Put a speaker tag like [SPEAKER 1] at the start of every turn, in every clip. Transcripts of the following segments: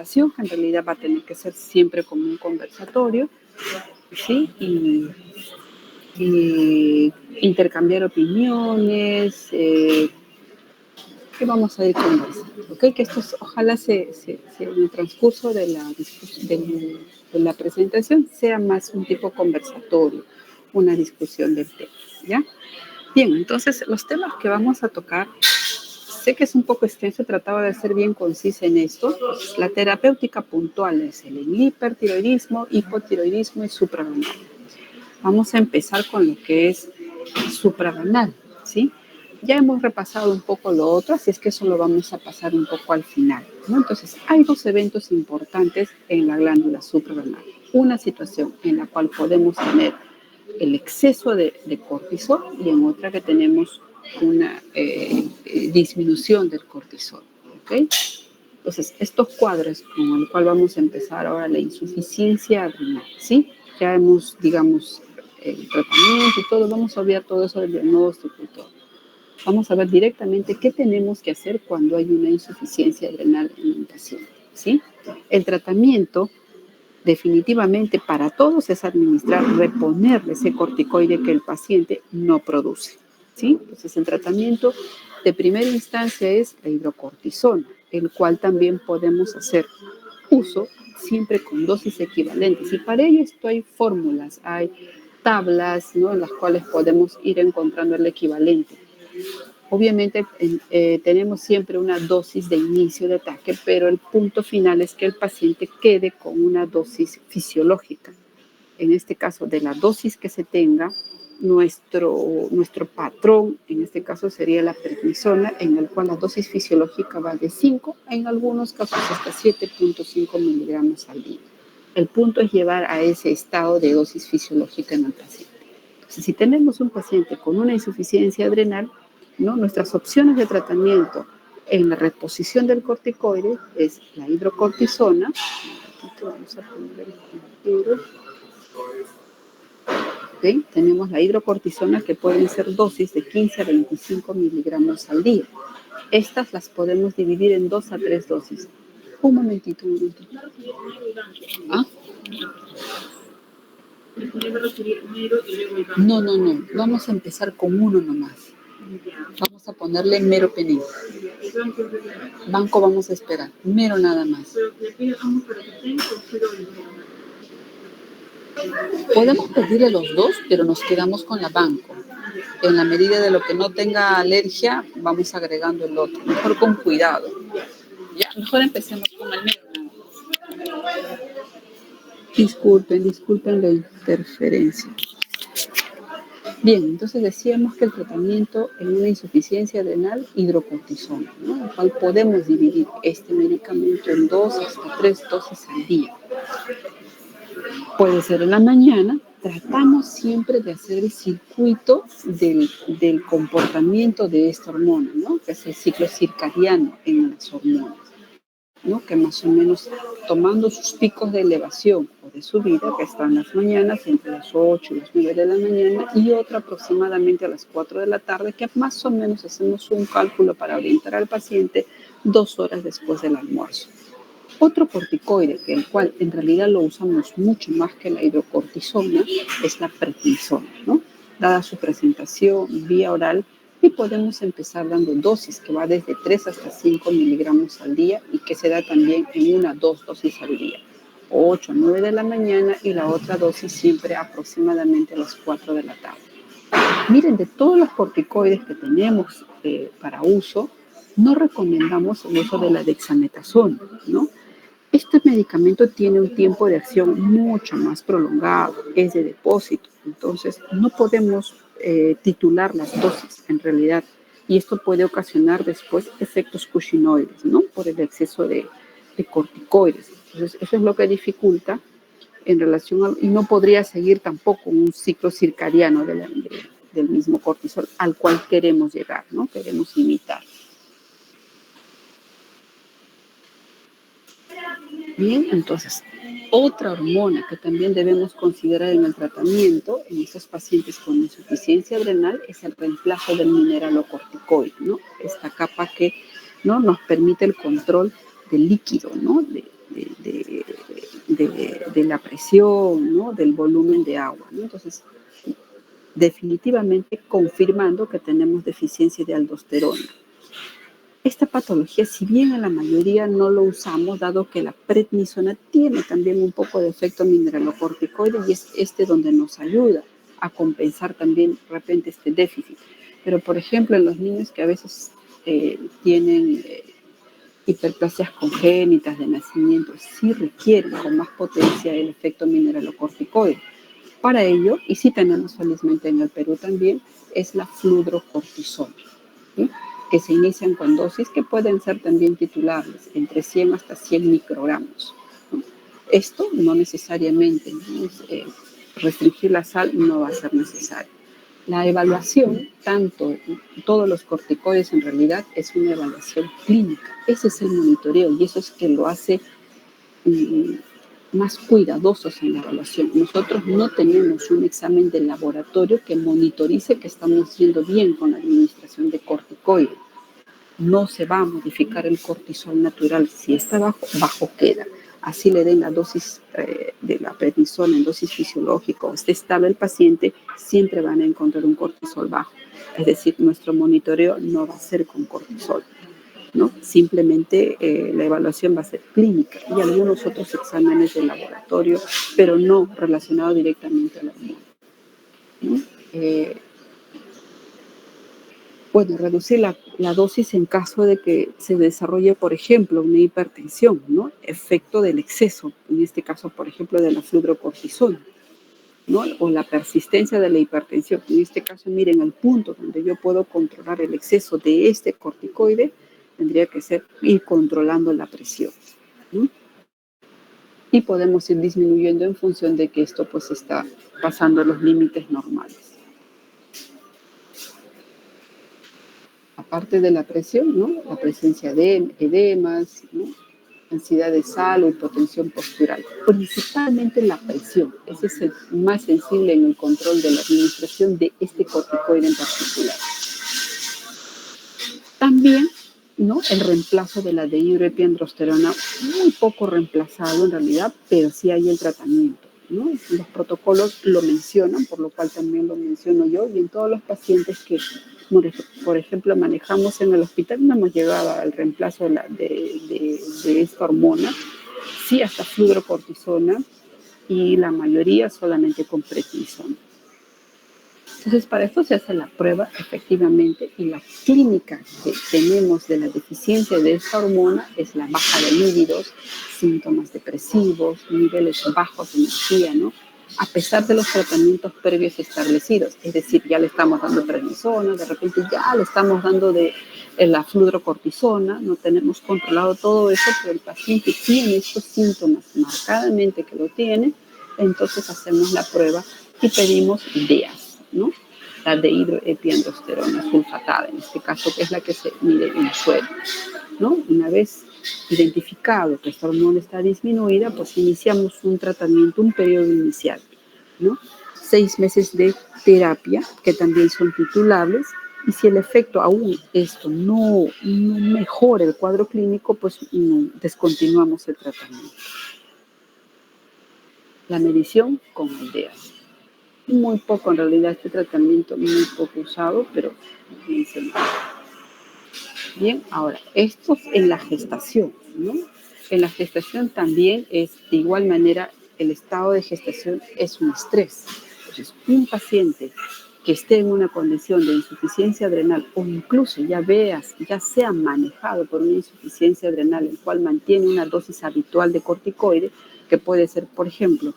[SPEAKER 1] que en realidad va a tener que ser siempre como un conversatorio, ¿sí? Y intercambiar opiniones, que vamos a ir conversando, ¿ok? Que esto ojalá en el transcurso de la presentación sea más un tipo conversatorio, una discusión del tema, ¿ya? Bien, entonces los temas que vamos a tocar, sé que es un poco extenso, trataba de ser bien concisa en esto. La terapéutica puntual es el hipertiroidismo, hipotiroidismo y suprarrenal. Vamos a empezar con lo que es suprarrenal, ¿sí? Ya hemos repasado un poco lo otro, así es que eso lo vamos a pasar un poco al final, ¿no? Entonces, hay dos eventos importantes en la glándula suprarrenal. Una situación en la cual podemos tener el exceso de cortisol y en otra que tenemos una disminución del cortisol, ¿ok? Entonces, estos cuadros con el cual vamos a empezar ahora, la insuficiencia adrenal, ¿sí? Ya hemos, digamos, el tratamiento y todo, vamos a obviar todo eso del diagnóstico y todo. Vamos a ver directamente qué tenemos que hacer cuando hay una insuficiencia adrenal en un paciente, ¿sí? El tratamiento definitivamente para todos es administrar, reponerle ese corticoide que el paciente no produce, ¿sí? Entonces el tratamiento de primera instancia es la hidrocortisona, el cual también podemos hacer uso siempre con dosis equivalentes. Y para ello esto hay fórmulas, hay tablas, ¿no?, en las cuales podemos ir encontrando el equivalente. Obviamente tenemos siempre una dosis de inicio de ataque, pero el punto final es que el paciente quede con una dosis fisiológica. En este caso, de la dosis que se tenga, nuestro patrón, en este caso sería la prednisona, en el cual la dosis fisiológica va de 5, en algunos casos hasta 7.5 miligramos al día. El punto es llevar a ese estado de dosis fisiológica en el paciente. Entonces, si tenemos un paciente con una insuficiencia adrenal, ¿no?, nuestras opciones de tratamiento en la reposición del corticoide es la hidrocortisona. Vamos a poner el ¿okay? Tenemos la hidrocortisona, que pueden ser dosis de 15 a 25 miligramos al día. Estas las podemos dividir en 2 a 3 dosis. Un momentito. ¿Ah? No. Vamos a empezar con uno nomás. Vamos a ponerle meropenem. Banco vamos a esperar. Mero nada más. Podemos pedirle los dos, pero nos quedamos con la banco. En la medida de lo que no tenga alergia, vamos agregando el otro. Mejor con cuidado. Ya, mejor empecemos con el mero. Disculpen la interferencia. Bien, entonces decíamos que el tratamiento en una insuficiencia adrenal, hidrocortisona, ¿no?, el cual podemos dividir este medicamento en 2 hasta 3 dosis al día. Puede ser en la mañana. Tratamos siempre de hacer el circuito del comportamiento de esta hormona, ¿no?, que es el ciclo circadiano en las hormonas, ¿no?, que más o menos tomando sus picos de elevación o de subida, que están las mañanas entre las 8 y las 9 de la mañana, y otra aproximadamente a las 4 de la tarde, que más o menos hacemos un cálculo para orientar al paciente 2 horas después del almuerzo. Otro corticoide, el cual en realidad lo usamos mucho más que la hidrocortisona, es la prednisona, ¿no?, dada su presentación vía oral, y podemos empezar dando dosis que va desde 3 hasta 5 miligramos al día y que se da también en 1 a 2 dosis al día, 8 a 9 de la mañana, y la otra dosis siempre aproximadamente a las 4 de la tarde. Miren, de todos los corticoides que tenemos para uso, no recomendamos el uso de la dexametasona, ¿no? Este medicamento tiene un tiempo de acción mucho más prolongado, es de depósito, entonces no podemos titular las dosis en realidad, y esto puede ocasionar después efectos cushinoides, ¿no?, por el exceso de corticoides. Entonces eso es lo que dificulta en relación y no podría seguir tampoco un ciclo circadiano del mismo cortisol al cual queremos llegar, ¿no?, queremos imitar. Bien, entonces, otra hormona que también debemos considerar en el tratamiento en esos pacientes con insuficiencia adrenal es el reemplazo del mineralocorticoide, ¿no?, esta capa que, ¿no?, nos permite el control del líquido, ¿no?, de la presión, ¿no? Del volumen de agua, ¿no? Entonces, definitivamente confirmando que tenemos deficiencia de aldosterona. Esta patología, si bien en la mayoría no lo usamos, dado que la prednisona tiene también un poco de efecto mineralocorticoide y es donde nos ayuda a compensar también de repente este déficit. Pero, por ejemplo, en los niños que a veces tienen hiperplasias congénitas de nacimiento, sí requieren con más potencia el efecto mineralocorticoide. Para ello, y sí tenemos felizmente en el Perú también, es la fludrocortisona, ¿sí? Que se inician con dosis que pueden ser también titulables, entre 100 hasta 100 microgramos, ¿no? Esto no necesariamente, ¿no? Restringir la sal no va a ser necesario. La evaluación, tanto todos los corticoides en realidad, es una evaluación clínica. Ese es el monitoreo y eso es que lo hace más cuidadosos en la evaluación. Nosotros no tenemos un examen de laboratorio que monitorice que estamos yendo bien con la administración de corticoides. No se va a modificar el cortisol natural. Si está bajo, bajo queda. Así le den la dosis de la prednisona en dosis fisiológica o esté estable el paciente, siempre van a encontrar un cortisol bajo. Es decir, nuestro monitoreo no va a ser con cortisol, ¿no? Simplemente la evaluación va a ser clínica y algunos otros exámenes de laboratorio, pero no relacionados directamente a la hormona, ¿no? Bueno, reducir la dosis en caso de que se desarrolle, por ejemplo, una hipertensión, ¿no? Efecto del exceso, en este caso, por ejemplo, de la fludrocortisona, ¿no? O la persistencia de la hipertensión. En este caso, miren, el punto donde yo puedo controlar el exceso de este corticoide tendría que ser ir controlando la presión, ¿no? Y podemos ir disminuyendo en función de que esto pues está pasando los límites normales. Aparte de la presión, ¿no? La presencia de edemas, ¿no? Ansiedad de sal o hipotensión postural. Principalmente la presión. Ese es el más sensible en el control de la administración de este corticoide en particular. También, ¿no? El reemplazo de la dihidroepiandrosterona, muy poco reemplazado en realidad, pero sí hay el tratamiento, ¿no? Los protocolos lo mencionan, por lo cual también lo menciono yo, y en todos los pacientes que, por ejemplo, manejamos en el hospital, no hemos llegado al reemplazo de esta hormona, sí hasta fludrocortisona, y la mayoría solamente con prednisona. Entonces, para esto se hace la prueba efectivamente y la clínica que tenemos de la deficiencia de esta hormona es la baja de líbidos, síntomas depresivos, niveles bajos de energía, ¿no? A pesar de los tratamientos previos establecidos. Es decir, ya le estamos dando prednisona, de repente ya le estamos dando de la fludrocortisona, no tenemos controlado todo eso, pero el paciente tiene estos síntomas marcadamente que lo tiene, entonces hacemos la prueba y pedimos DEAS, ¿no? La dihidroepiandrosterona sulfatada, en este caso, que es la que se mide en suero, ¿no? Una vez identificado que esta hormona está disminuida, pues iniciamos un tratamiento, un periodo inicial, ¿no? 6 meses de terapia, que también son titulables, y si el efecto aún esto no mejora el cuadro clínico, pues descontinuamos el tratamiento. La medición con DEAS. Muy poco en realidad este tratamiento, muy poco usado, pero bien. Ahora, esto en la gestación, ¿no? En la gestación también es de igual manera, el estado de gestación es un estrés. Entonces, un paciente que esté en una condición de insuficiencia adrenal o incluso ya sea manejado por una insuficiencia adrenal, el cual mantiene una dosis habitual de corticoide, que puede ser, por ejemplo,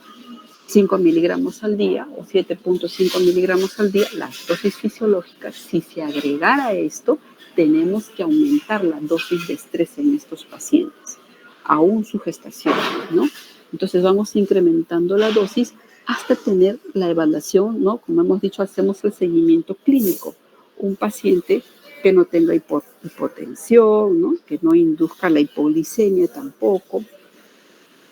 [SPEAKER 1] 5 miligramos al día o 7.5 miligramos al día, las dosis fisiológicas, si se agregara a esto, tenemos que aumentar la dosis de estrés en estos pacientes, aún su gestación, ¿no? Entonces vamos incrementando la dosis hasta tener la evaluación, ¿no? Como hemos dicho, hacemos el seguimiento clínico. Un paciente que no tenga hipotensión, ¿no? Que no induzca la hipoglicemia tampoco,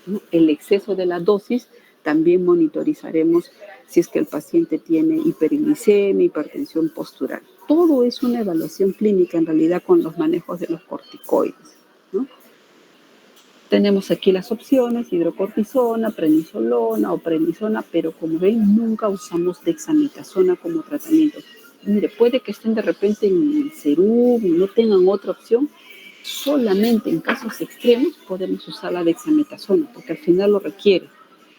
[SPEAKER 1] ¿no? El exceso de la dosis también monitorizaremos si es que el paciente tiene hiperglicemia, hipertensión postural. Todo es una evaluación clínica en realidad con los manejos de los corticoides, ¿no? Tenemos aquí las opciones, hidrocortisona, prednisolona o prednisona, pero como ven, nunca usamos dexametasona como tratamiento. Mire, puede que estén de repente en el Serum y no tengan otra opción. Solamente en casos extremos podemos usar la dexametasona, porque al final lo requiere,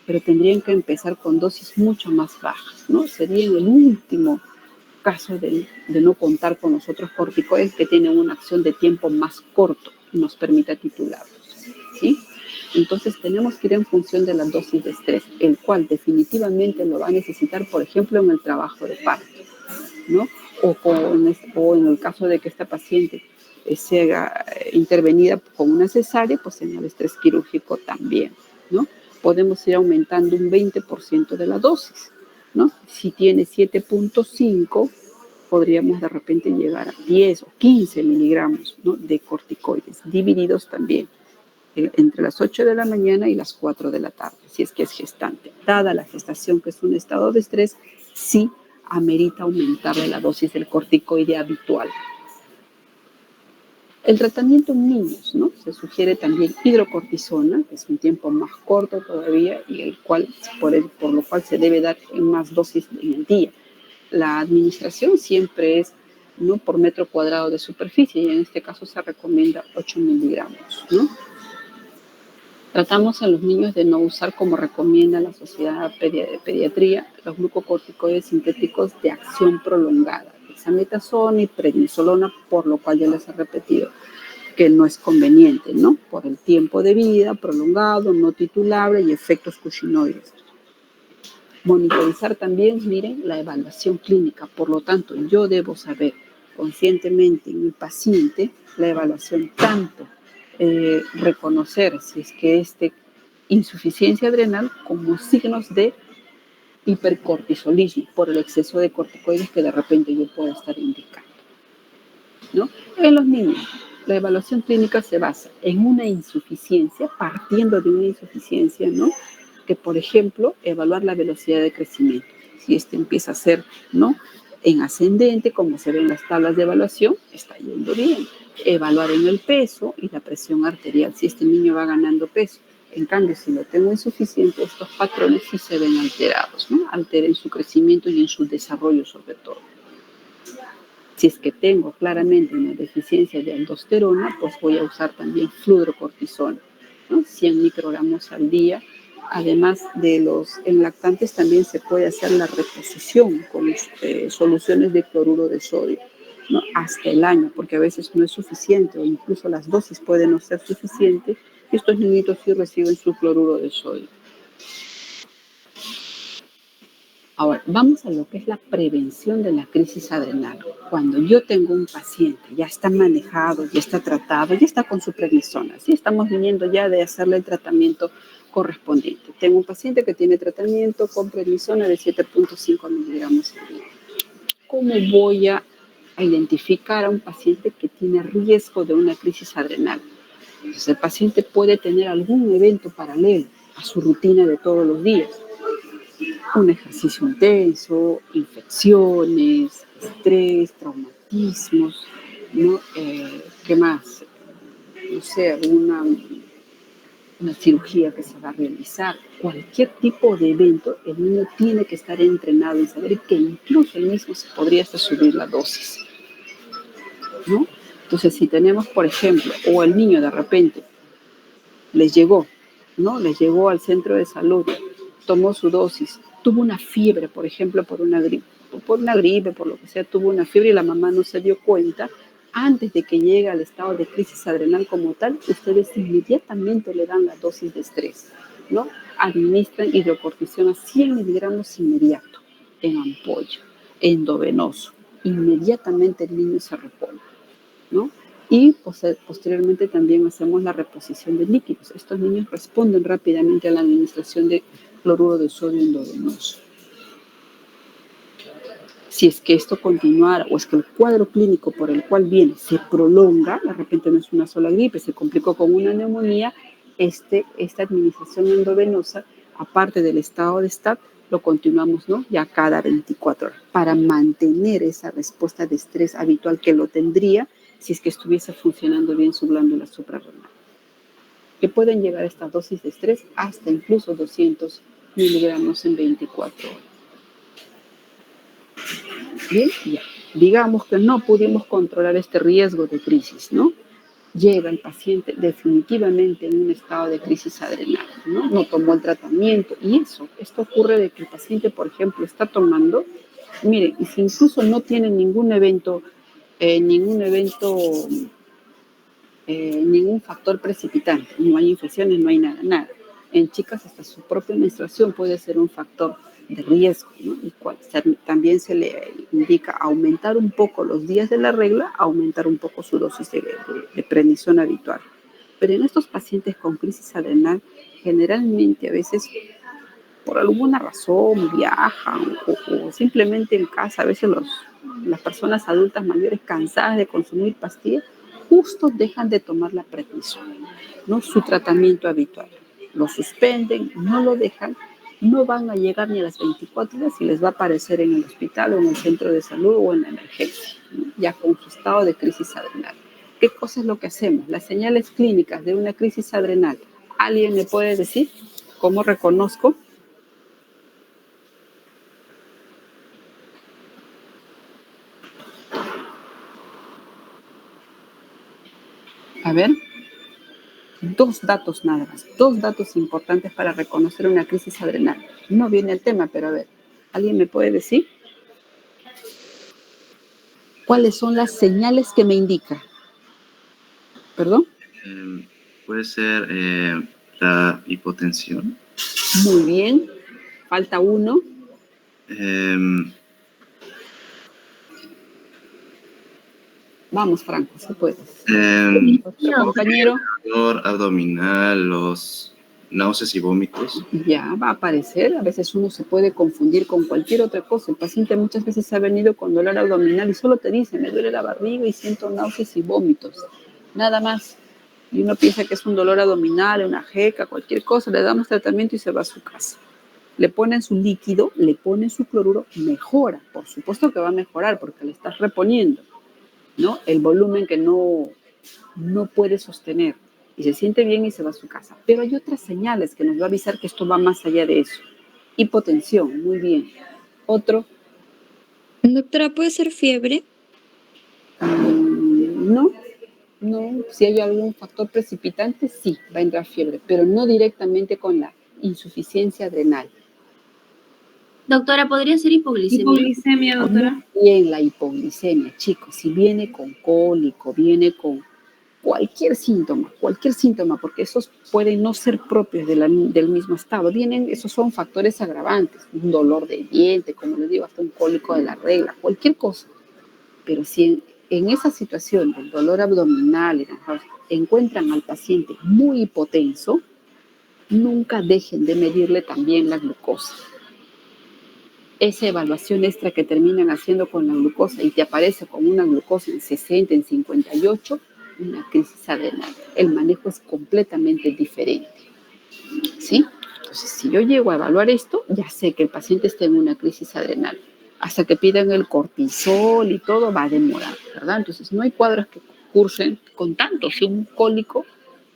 [SPEAKER 1] pero tendrían que empezar con dosis mucho más bajas, ¿no? Sería en el último caso de no contar con los otros corticoides que tienen una acción de tiempo más corto y nos permita titularlos, ¿sí? Entonces tenemos que ir en función de la dosis de estrés, el cual definitivamente lo va a necesitar, por ejemplo, en el trabajo de parto, ¿no? O en el caso de que esta paciente sea intervenida con una cesárea, pues en el estrés quirúrgico también, ¿no? Podemos ir aumentando un 20% de la dosis, ¿no? Si tiene 7.5, podríamos de repente llegar a 10 o 15 miligramos, ¿no?, de corticoides, divididos también entre las 8 de la mañana y las 4 de la tarde, si es que es gestante. Dada la gestación, que es un estado de estrés, sí amerita aumentarle la dosis del corticoide habitual. El tratamiento en niños, ¿no? Se sugiere también hidrocortisona, que es un tiempo más corto todavía y por lo cual se debe dar en más dosis en el día. La administración siempre es, ¿no?, por metro cuadrado de superficie, y en este caso se recomienda 8 miligramos, ¿no? Tratamos a los niños de no usar, como recomienda la Sociedad de Pediatría, los glucocorticoides sintéticos de acción prolongada, dexametasona y prednisolona, por lo cual ya les he repetido que no es conveniente, ¿no?, por el tiempo de vida prolongado, no titulable y efectos cushinóides. Monitorizar también, miren, la evaluación clínica. Por lo tanto, yo debo saber conscientemente en mi paciente la evaluación, tanto reconocer si es que insuficiencia adrenal como signos de hipercortisolismo por el exceso de corticoides que de repente yo pueda estar indicando, ¿no? En los niños, la evaluación clínica se basa en una insuficiencia, partiendo de una insuficiencia, ¿no?, que, por ejemplo, evaluar la velocidad de crecimiento. Si empieza a ser, ¿no?, en ascendente, como se ve en las tablas de evaluación, está yendo bien. Evaluar en el peso y la presión arterial, si este niño va ganando peso. En cambio, si lo tengo insuficiente, estos patrones sí se ven alterados, ¿no? Alteren su crecimiento y en su desarrollo sobre todo. Si es que tengo claramente una deficiencia de aldosterona, pues voy a usar también fludrocortisona, ¿no?, 100 microgramos al día. Además de en lactantes también se puede hacer la reposición con soluciones de cloruro de sodio, ¿no?, hasta el año, porque a veces no es suficiente o incluso las dosis pueden no ser suficientes y estos niñitos sí reciben su cloruro de sodio. Ahora, vamos a lo que es la prevención de la crisis adrenal. Cuando yo tengo un paciente, ya está manejado, ya está tratado, ya está con su prednisona, ¿sí? Estamos viniendo ya de hacerle el tratamiento correspondiente. Tengo un paciente que tiene tratamiento con prednisona de 7.5 miligramos al día. ¿Cómo voy a identificar a un paciente que tiene riesgo de una crisis adrenal? Entonces, el paciente puede tener algún evento paralelo a su rutina de todos los días. Un ejercicio intenso, infecciones, estrés, traumatismos, ¿no? ¿Qué más? No sé, una cirugía que se va a realizar. Cualquier tipo de evento, el niño tiene que estar entrenado en saber que incluso él mismo se podría hasta subir la dosis, ¿no? Entonces, si tenemos, por ejemplo, o el niño de repente les llegó, ¿no? Les llegó al centro de salud, tomó su dosis, tuvo una fiebre, por ejemplo, por una gripe, por lo que sea, tuvo una fiebre y la mamá no se dio cuenta. Antes de que llegue al estado de crisis adrenal como tal, ustedes inmediatamente le dan la dosis de estrés, ¿no? Administran hidrocortisona 100 miligramos inmediato, en ampolla, endovenoso. Inmediatamente el niño se repone, ¿no? Y posteriormente también hacemos la reposición de líquidos. Estos niños responden rápidamente a la administración de cloruro de sodio endovenoso. Si es que esto continuara o es que el cuadro clínico por el cual viene se prolonga, de repente no es una sola gripe, se complicó con una neumonía, esta administración endovenosa, aparte del estado de STAT, lo continuamos, ¿no?, ya cada 24 horas para mantener esa respuesta de estrés habitual que lo tendría si es que estuviese funcionando bien su glándula suprarrenal. que pueden llegar a estas dosis de estrés hasta incluso 200 miligramos en 24 horas. Bien, ya. Digamos que no pudimos controlar este riesgo de crisis, ¿no? Llega el paciente definitivamente en un estado de crisis adrenal, ¿no? No tomó el tratamiento y esto ocurre de que el paciente, por ejemplo, está tomando, miren, y si incluso no tiene ningún evento, ningún factor precipitante, no hay infecciones, no hay nada. En chicas hasta su propia menstruación puede ser un factor de riesgo, ¿no? Y también se le indica aumentar un poco los días de la regla, aumentar un poco su dosis de prednisona habitual. Pero en estos pacientes con crisis adrenal, generalmente a veces por alguna razón viajan o simplemente en casa, a veces las personas adultas mayores cansadas de consumir pastillas, justo dejan de tomar la prednisona, ¿no? Su tratamiento habitual. Lo suspenden, no lo dejan, no van a llegar ni a las 24 horas y les va a aparecer en el hospital o en el centro de salud o en la emergencia, ¿no? Ya con su estado de crisis adrenal. ¿Qué cosa es lo que hacemos? Las señales clínicas de una crisis adrenal. ¿Alguien me puede decir cómo reconozco? A ver, dos datos nada más, dos datos importantes para reconocer una crisis adrenal. No viene el tema, pero a ver, ¿alguien me puede decir cuáles son las señales que me indica? ¿Perdón?
[SPEAKER 2] Puede ser la hipotensión.
[SPEAKER 1] Muy bien, falta uno. Vamos, Franco, si puedes. Otro compañero.
[SPEAKER 2] Dolor abdominal, los náuseas y vómitos.
[SPEAKER 1] Ya va a aparecer, a veces uno se puede confundir con cualquier otra cosa. El paciente muchas veces ha venido con dolor abdominal y solo te dice, me duele la barriga y siento náuseas y vómitos. Nada más. Y uno piensa que es un dolor abdominal, una jeca, cualquier cosa, le damos tratamiento y se va a su casa. Le ponen su líquido, le ponen su cloruro, mejora. Por supuesto que va a mejorar porque le estás reponiendo, ¿no? El volumen que no puede sostener y se siente bien y se va a su casa. Pero hay otras señales que nos va a avisar que esto va más allá de eso. Hipotensión, muy bien. Otro.
[SPEAKER 3] Doctora, ¿puede ser fiebre?
[SPEAKER 1] No, si hay algún factor precipitante, sí, va a entrar fiebre, pero no directamente con la insuficiencia adrenal.
[SPEAKER 3] Doctora, ¿podría ser hipoglicemia?
[SPEAKER 4] Hipoglicemia, doctora.
[SPEAKER 1] Bien, la hipoglicemia, chicos, si viene con cólico, viene con cualquier síntoma, porque esos pueden no ser propios del mismo estado. Esos son factores agravantes, un dolor de diente, como les digo, hasta un cólico de la regla, cualquier cosa. Pero si en esa situación del dolor abdominal encuentran al paciente muy hipotenso, nunca dejen de medirle también la glucosa. Esa evaluación extra que terminan haciendo con la glucosa y te aparece con una glucosa en 60, en 58, una crisis adrenal. El manejo es completamente diferente, ¿sí? Entonces, si yo llego a evaluar esto, ya sé que el paciente está en una crisis adrenal. Hasta que pidan el cortisol y todo, va a demorar, ¿verdad? Entonces, no hay cuadros que cursen con tanto. Si un cólico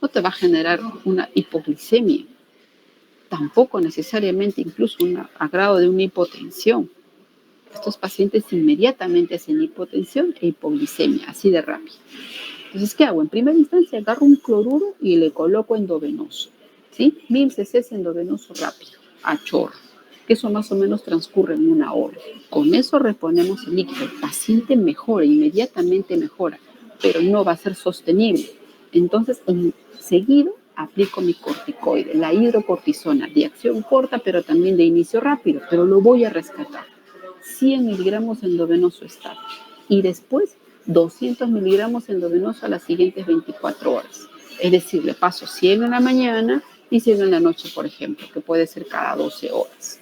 [SPEAKER 1] no te va a generar una hipoglicemia, tampoco necesariamente incluso a grado de una hipotensión. Estos pacientes inmediatamente hacen hipotensión e hipoglicemia, así de rápido. Entonces, ¿qué hago? En primera instancia agarro un cloruro y le coloco endovenoso, ¿sí? 1000 cc endovenoso rápido, a chorro, que eso más o menos transcurre en 1 hora. Con eso reponemos el líquido. El paciente mejora, inmediatamente mejora, pero no va a ser sostenible. Entonces, seguido aplico mi corticoide, la hidrocortisona, de acción corta, pero también de inicio rápido, pero lo voy a rescatar. 100 miligramos endovenoso está. Y después 200 miligramos endovenoso a las siguientes 24 horas. Es decir, le paso 100 en la mañana y 100 en la noche, por ejemplo, que puede ser cada 12 horas,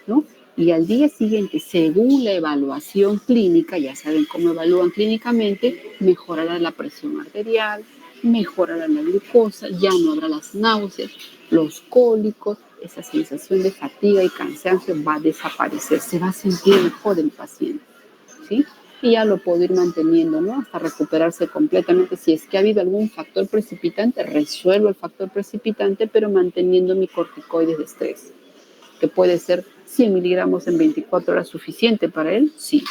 [SPEAKER 1] ¿no? Y al día siguiente, según la evaluación clínica, ya saben cómo evalúan clínicamente, mejorará la presión arterial, mejorará la glucosa, ya no habrá las náuseas, los cólicos, esa sensación de fatiga y cansancio va a desaparecer, se va a sentir mejor el paciente, ¿sí? y ya lo puedo ir manteniendo, ¿no? Hasta recuperarse completamente. Si es que ha habido algún factor precipitante, resuelvo el factor precipitante, pero manteniendo mi corticoides de estrés, que puede ser 100 miligramos en 24 horas suficiente para él, sí.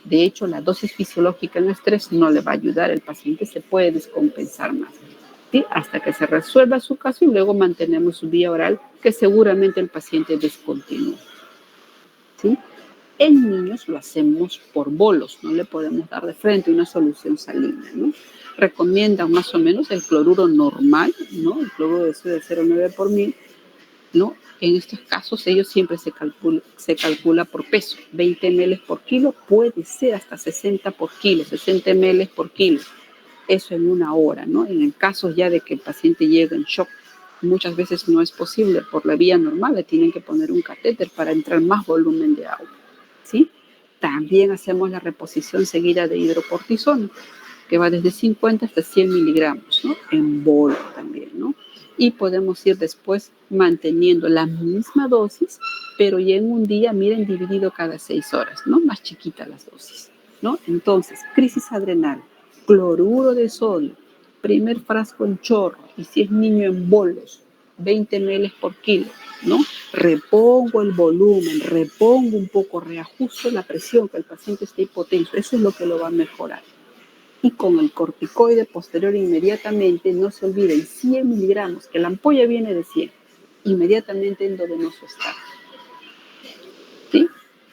[SPEAKER 1] De hecho, la dosis fisiológica en estrés no le va a ayudar, el paciente se puede descompensar más, ¿sí? Hasta que se resuelva su caso y luego mantenemos su vía oral, que seguramente el paciente descontinúa, ¿sí? En niños lo hacemos por bolos, no le podemos dar de frente una solución salina, ¿no? Recomiendan más o menos el cloruro normal, ¿no? El cloruro de sodio de 0,9 por mil, ¿no? En estos casos ellos siempre se calcula por peso, 20 ml por kilo, puede ser hasta 60 por kilo, 60 ml por kilo, eso en una hora, ¿no? En el caso ya de que el paciente llegue en shock, muchas veces no es posible por la vía normal, le tienen que poner un catéter para entrar más volumen de agua, ¿sí? También hacemos la reposición seguida de hidrocortisona, que va desde 50 hasta 100 miligramos, ¿no? En bolo también, ¿no? Y podemos ir después manteniendo la misma dosis, pero ya en un día, miren, dividido cada 6 horas, ¿no? Más chiquitas las dosis, ¿no? Entonces, crisis adrenal, cloruro de sodio, primer frasco en chorro, y si es niño en bolos, 20 ml por kilo, ¿no? Repongo el volumen, repongo un poco, reajusto la presión, que el paciente esté hipotenso, eso es lo que lo va a mejorar. Y con el corticoide posterior inmediatamente, no se olviden, 100 miligramos, que la ampolla viene de 100, inmediatamente endovenoso está, ¿sí?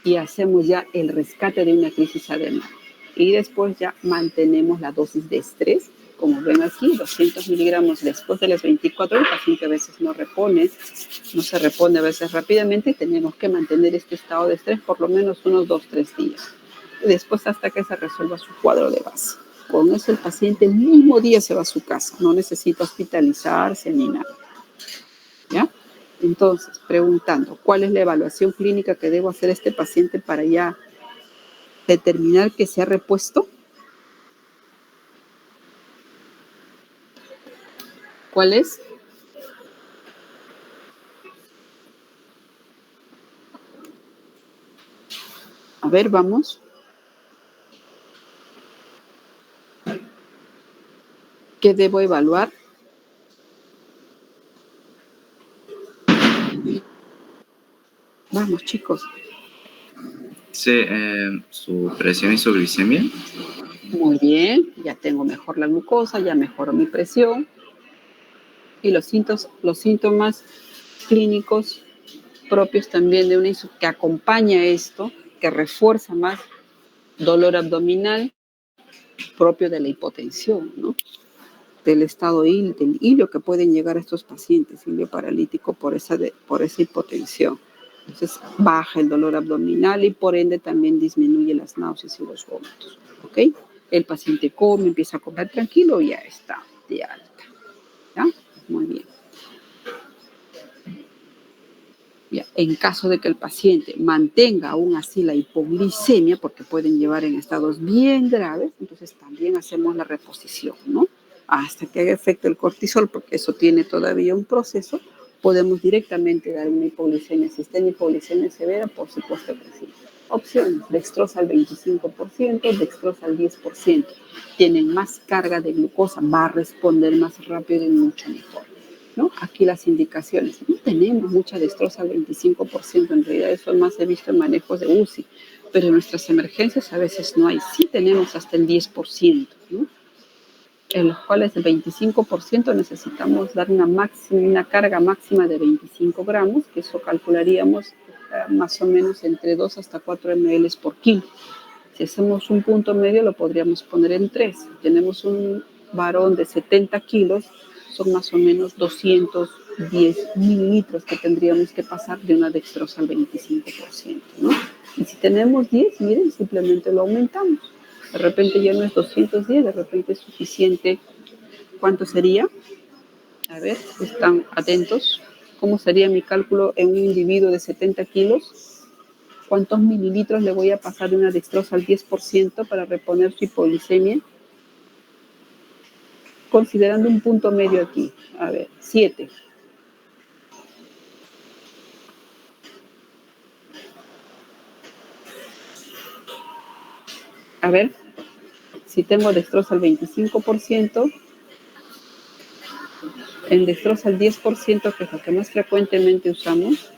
[SPEAKER 1] Y hacemos ya el rescate de una crisis adrenal. Y después ya mantenemos la dosis de estrés, como ven aquí, 200 miligramos después de las 24 horas. El paciente a veces no se repone a veces rápidamente, y tenemos que mantener este estado de estrés por lo menos unos 2-3 días. Y después hasta que se resuelva su cuadro de base. Con eso el paciente el mismo día se va a su casa, no necesita hospitalizarse ni nada, ¿ya? Entonces, preguntando, ¿cuál es la evaluación clínica que debo hacer a este paciente para ya determinar que se ha repuesto? ¿Cuál es? A ver, vamos. ¿Qué debo evaluar? Vamos, chicos.
[SPEAKER 2] Sí, su presión y su glicemia.
[SPEAKER 1] Muy bien, ya tengo mejor la glucosa, ya mejoró mi presión. Y los síntomas clínicos propios también de una que acompaña esto, que refuerza más dolor abdominal propio de la hipotensión, ¿no? Del estado del hilio que pueden llegar a estos pacientes, hilio paralítico por esa hipotensión. Entonces baja el dolor abdominal y por ende también disminuye las náuseas y los vómitos, ¿ok? El paciente come, empieza a comer tranquilo y ya está de alta, ¿ya? Muy bien. Ya, en caso de que el paciente mantenga aún así la hipoglicemia, porque pueden llevar en estados bien graves, entonces también hacemos la reposición, ¿no? Hasta que haga efecto el cortisol, porque eso tiene todavía un proceso, podemos directamente dar una hipoglicemia. Si está en hipoglicemia severa, por supuesto que sí. Opciones, dextrosa al 25%, dextrosa al 10%. Tienen más carga de glucosa, va a responder más rápido y mucho mejor, ¿no? Aquí las indicaciones. No tenemos mucha dextrosa al 25%, en realidad eso más he visto en manejos de UCI, pero en nuestras emergencias a veces no hay. Sí tenemos hasta el 10%, ¿no? En los cuales el 25% necesitamos dar una carga máxima de 25 gramos, que eso calcularíamos más o menos entre 2 hasta 4 ml por kilo. Si hacemos un punto medio, lo podríamos poner en 3. Si tenemos un varón de 70 kilos, son más o menos 210 mililitros que tendríamos que pasar de una dextrosa al 25%, ¿no? Y si tenemos 10, miren, simplemente lo aumentamos. De repente ya no es 210, de repente es suficiente. ¿Cuánto sería? A ver, están atentos. ¿Cómo sería mi cálculo en un individuo de 70 kilos? ¿Cuántos mililitros le voy a pasar de una dextrosa al 10% para reponer su hipoglicemia? Considerando un punto medio aquí. A ver, 7. A ver, si tengo dextrosa al 25%, en dextrosa al 10%, que es lo que más frecuentemente usamos,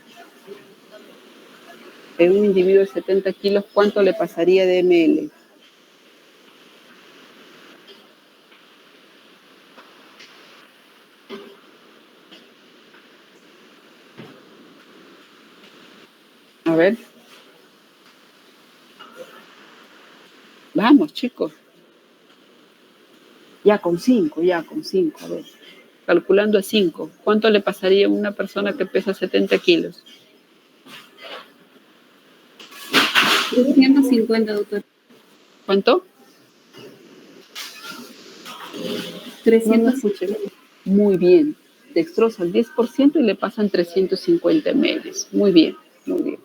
[SPEAKER 1] en un individuo de 70 kilos, ¿cuánto le pasaría de ml? A ver. Vamos, chicos. Ya con 5, a ver. Calculando a 5, ¿cuánto le pasaría a una persona que pesa 70 kilos?
[SPEAKER 3] 350, doctor.
[SPEAKER 1] ¿Cuánto?
[SPEAKER 3] 300.
[SPEAKER 1] Escuché. Muy bien. Dextrosa al 10% y le pasan 350 ml. Muy bien, muy bien.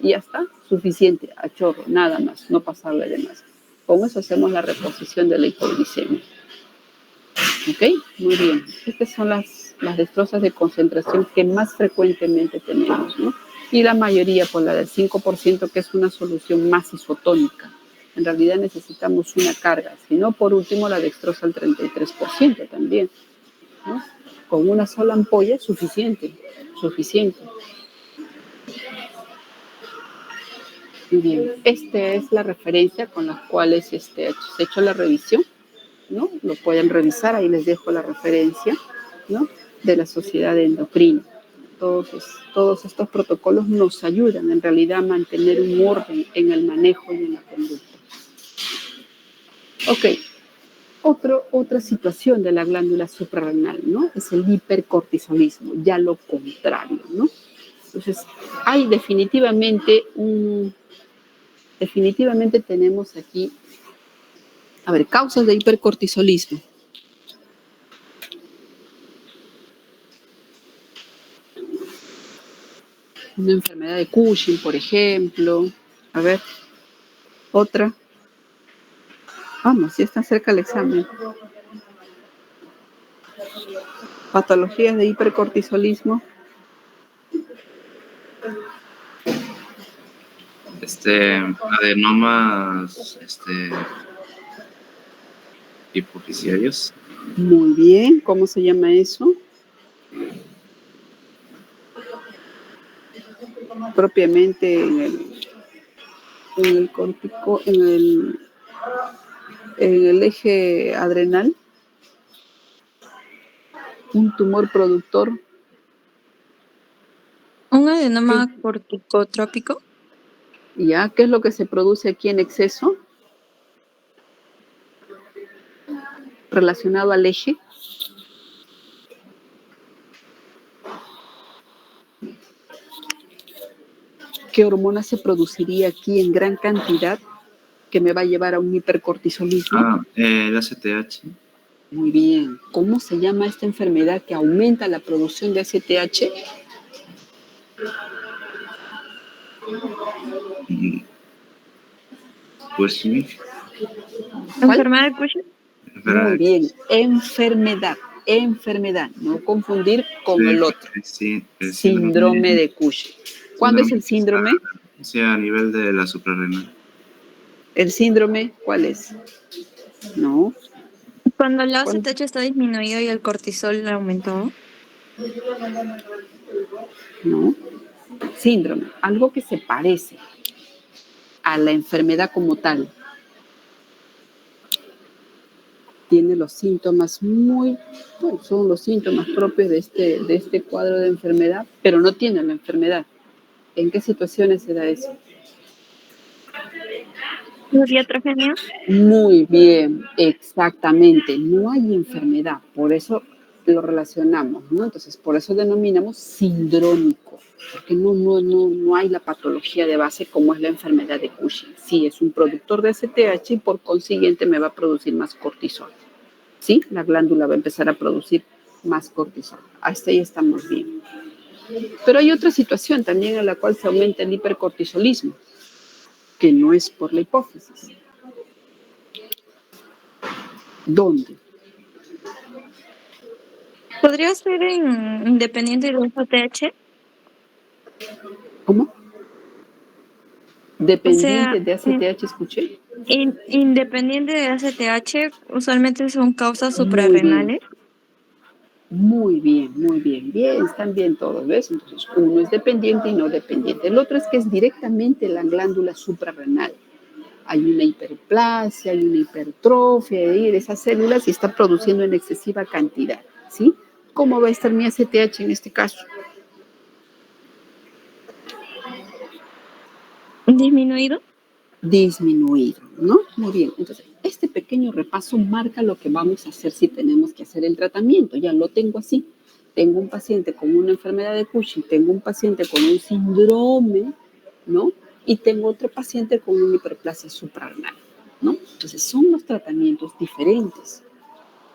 [SPEAKER 1] Y ya está, suficiente, a chorro, nada más, no pasarle de más. Con eso hacemos la reposición de la hipoglicemia. ¿Ok? Muy bien. Estas son las dextrosas de concentración que más frecuentemente tenemos, ¿no? Y la mayoría por la del 5%, que es una solución más isotónica. En realidad necesitamos una carga, si no, por último, la dextrosa al 33% también, ¿no? Con una sola ampolla es suficiente, suficiente. Muy bien. Esta es la referencia con las cuales se ha hecho la revisión, ¿no? Lo pueden revisar, ahí les dejo la referencia, ¿no? De la Sociedad de Endocrina. Todos estos protocolos nos ayudan en realidad a mantener un orden en el manejo y en la conducta. Ok, otra situación de la glándula suprarrenal, ¿no? Es el hipercortisolismo, ya lo contrario, ¿no? Entonces, hay definitivamente tenemos aquí, a ver, causas de hipercortisolismo. Una enfermedad de Cushing, por ejemplo. A ver, otra. Vamos, ya está cerca el examen. Patologías de hipercortisolismo.
[SPEAKER 2] Adenomas, hipofisiarios.
[SPEAKER 1] Muy bien, ¿cómo se llama eso? Propiamente en el eje adrenal, un tumor productor.
[SPEAKER 3] ¿Un adenoma corticotrópico?
[SPEAKER 1] ¿Ya? ¿Qué es lo que se produce aquí en exceso? Relacionado al eje. ¿Qué hormona se produciría aquí en gran cantidad que me va a llevar a un hipercortisolismo?
[SPEAKER 2] El ACTH.
[SPEAKER 1] Muy bien. ¿Cómo se llama esta enfermedad que aumenta la producción de ACTH?
[SPEAKER 2] Cushing.
[SPEAKER 3] ¿Enfermedad de Cushing?
[SPEAKER 1] Muy bien. Enfermedad. No confundir con el otro.
[SPEAKER 2] Sí, el
[SPEAKER 1] síndrome de Cushing. ¿Cuándo es el síndrome?
[SPEAKER 2] Sí, a nivel de la suprarrenal.
[SPEAKER 1] ¿El síndrome cuál es? No.
[SPEAKER 3] Cuando el ACTH está disminuido y el cortisol aumentó.
[SPEAKER 1] No. Síndrome, algo que se parece a la enfermedad como tal. Tiene los síntomas son los síntomas propios de este cuadro de enfermedad, pero no tiene la enfermedad. ¿En qué situaciones se da eso?
[SPEAKER 3] ¿Diatrofenia?
[SPEAKER 1] Muy bien, exactamente. No hay enfermedad, por eso lo relacionamos, ¿no? Entonces, por eso denominamos sindrómico, porque no hay la patología de base como es la enfermedad de Cushing. Sí, es un productor de ACTH y por consiguiente me va a producir más cortisol. Sí, la glándula va a empezar a producir más cortisol. Hasta ahí estamos bien. Pero hay otra situación también en la cual se aumenta el hipercortisolismo, que no es por la hipófisis. ¿Dónde?
[SPEAKER 3] ¿Podría ser independiente del ACTH?
[SPEAKER 1] ¿Cómo? Dependiente de ACTH, escuché.
[SPEAKER 3] Independiente de ACTH, usualmente son causas
[SPEAKER 1] Muy bien.
[SPEAKER 3] suprarrenales.
[SPEAKER 1] Muy bien, muy bien. Bien, están bien todos, ¿ves? Entonces, uno es dependiente y no dependiente. El otro es que es directamente la glándula suprarrenal. Hay una hiperplasia, hay una hipertrofia de esas células y está produciendo en excesiva cantidad, ¿sí? ¿Cómo va a estar mi ACTH en este caso?
[SPEAKER 3] ¿Disminuido?
[SPEAKER 1] Disminuido, ¿no? Muy bien. Entonces, este pequeño repaso marca lo que vamos a hacer si tenemos que hacer el tratamiento. Ya lo tengo así. Tengo un paciente con una enfermedad de Cushing, tengo un paciente con un síndrome, ¿no? Y tengo otro paciente con una hiperplasia suprarrenal, ¿no? Entonces, son los tratamientos diferentes,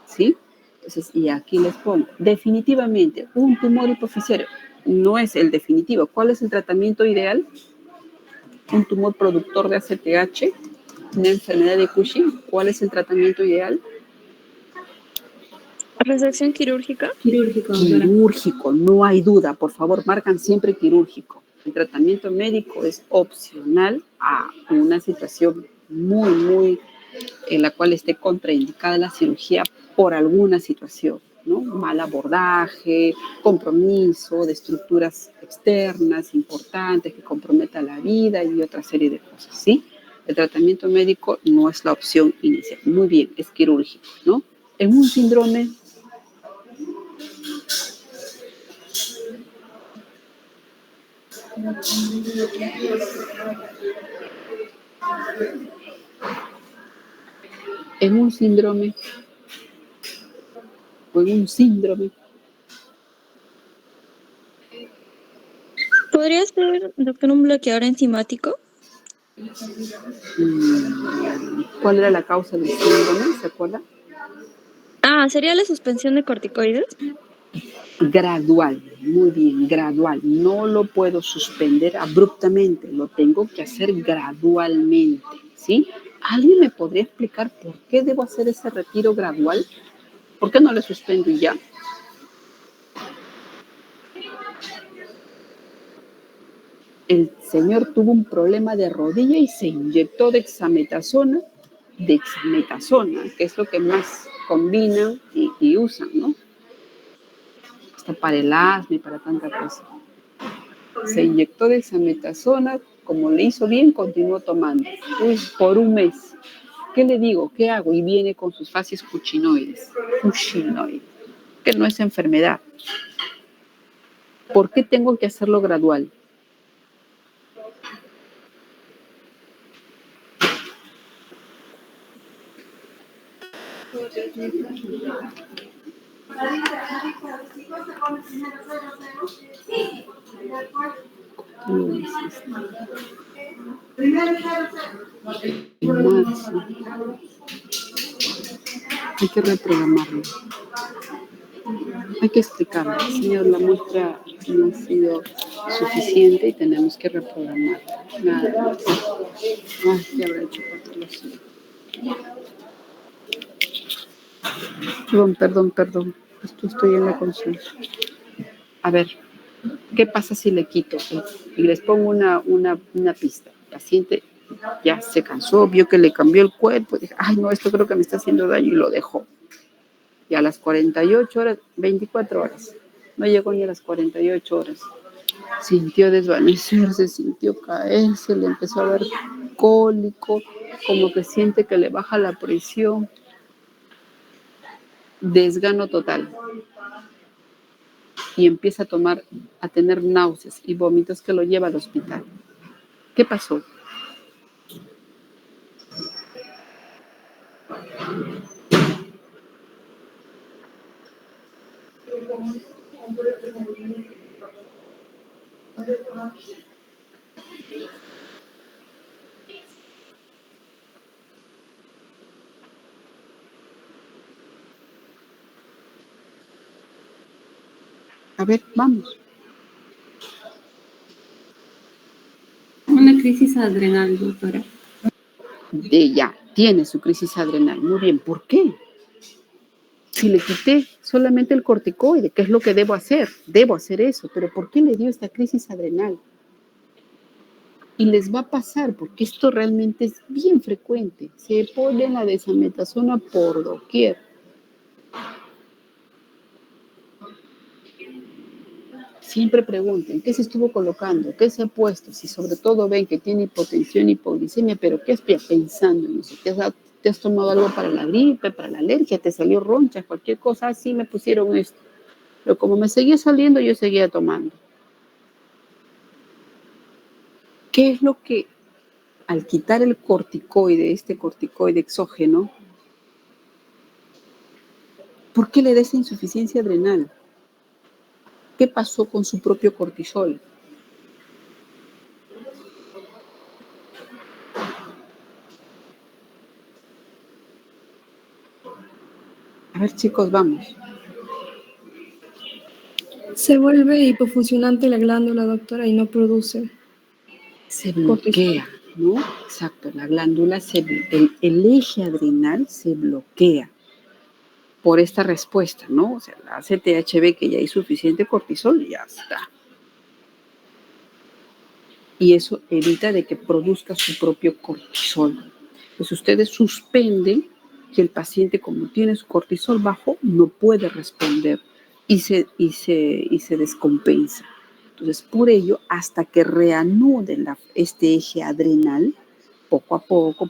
[SPEAKER 1] ¿sí? Entonces, y aquí les pongo, definitivamente, un tumor hipofisio no es el definitivo. ¿Cuál es el tratamiento ideal? Un tumor productor de ACTH, una enfermedad de Cushing. ¿Cuál es el tratamiento ideal?
[SPEAKER 3] ¿Resección quirúrgica?
[SPEAKER 1] Quirúrgico, no hay duda. Por favor, marcan siempre quirúrgico. El tratamiento médico es opcional a una situación muy en la cual esté contraindicada la cirugía por alguna situación, ¿no? Mal abordaje, compromiso de estructuras externas importantes que comprometan la vida y otra serie de cosas, ¿sí? El tratamiento médico no es la opción inicial. Muy bien, es quirúrgico, ¿no? En un síndrome en un síndrome o en un síndrome.
[SPEAKER 3] ¿Podría ser, doctor, un bloqueador enzimático?
[SPEAKER 1] ¿Cuál era la causa del síndrome? ¿Se acuerda?
[SPEAKER 3] ¿Sería la suspensión de corticoides?
[SPEAKER 1] Gradual, muy bien, gradual. No lo puedo suspender abruptamente, lo tengo que hacer gradualmente, ¿sí? ¿Alguien me podría explicar por qué debo hacer ese retiro gradual? ¿Por qué no le suspendo y ya? El señor tuvo un problema de rodilla y se inyectó dexametasona, que es lo que más combinan y usan, ¿no? Hasta para el asma y para tanta cosa. Se inyectó dexametasona, como le hizo bien, continuó tomando. Por un mes. ¿Qué le digo? ¿Qué hago? Y viene con sus fases cushinoides, que no es enfermedad. ¿Por qué tengo que hacerlo gradual? Hay que reprogramarlo. Hay que explicarlo. Señor, la muestra no ha sido suficiente y tenemos que reprogramar. Nada más. ¿Qué habrá hecho patología? Perdón. Estoy en la consulta. A ver, ¿qué pasa si le quito? Y les pongo una pista. El paciente ya se cansó, vio que le cambió el cuerpo, y dijo, ay, no, esto creo que me está haciendo daño y lo dejó. Y a las 48 horas, 24 horas, no llegó ni a las 48 horas. Sintió desvanecerse, sintió caerse, le empezó a dar cólico, como que siente que le baja la presión. Desgano total. Y empieza a tener náuseas y vómitos que lo lleva al hospital. ¿Qué pasó? A ver, vamos.
[SPEAKER 4] Una crisis adrenal, doctora.
[SPEAKER 1] Ya, tiene su crisis adrenal. Muy bien, ¿por qué? Si le quité solamente el corticoide, ¿qué es lo que debo hacer? Debo hacer eso, pero ¿por qué le dio esta crisis adrenal? Y les va a pasar, porque esto realmente es bien frecuente. Se pone la desametasona por doquier. Siempre pregunten, ¿qué se estuvo colocando? ¿Qué se ha puesto? Si sobre todo ven que tiene hipotensión, hipoglicemia, pero ¿qué estás pensando en eso? ¿Te has tomado algo para la gripe, para la alergia? ¿Te salió roncha, cualquier cosa? Así me pusieron esto. Pero como me seguía saliendo, yo seguía tomando. ¿Qué es lo que al quitar el corticoide, este corticoide exógeno, ¿por qué le da esa insuficiencia adrenal? ¿Qué pasó con su propio cortisol? A ver, chicos, vamos.
[SPEAKER 5] Se vuelve hipofuncionante la glándula, doctora, y no produce.
[SPEAKER 1] Se bloquea, ¿no? Exacto, la glándula, el eje adrenal se bloquea por esta respuesta, ¿no? O sea, la ACTH ve que ya hay suficiente cortisol y ya está. Y eso evita de que produzca su propio cortisol. Pues ustedes suspenden que el paciente, como tiene su cortisol bajo, no puede responder y se descompensa. Entonces, por ello, hasta que reanuden este eje adrenal, poco a poco,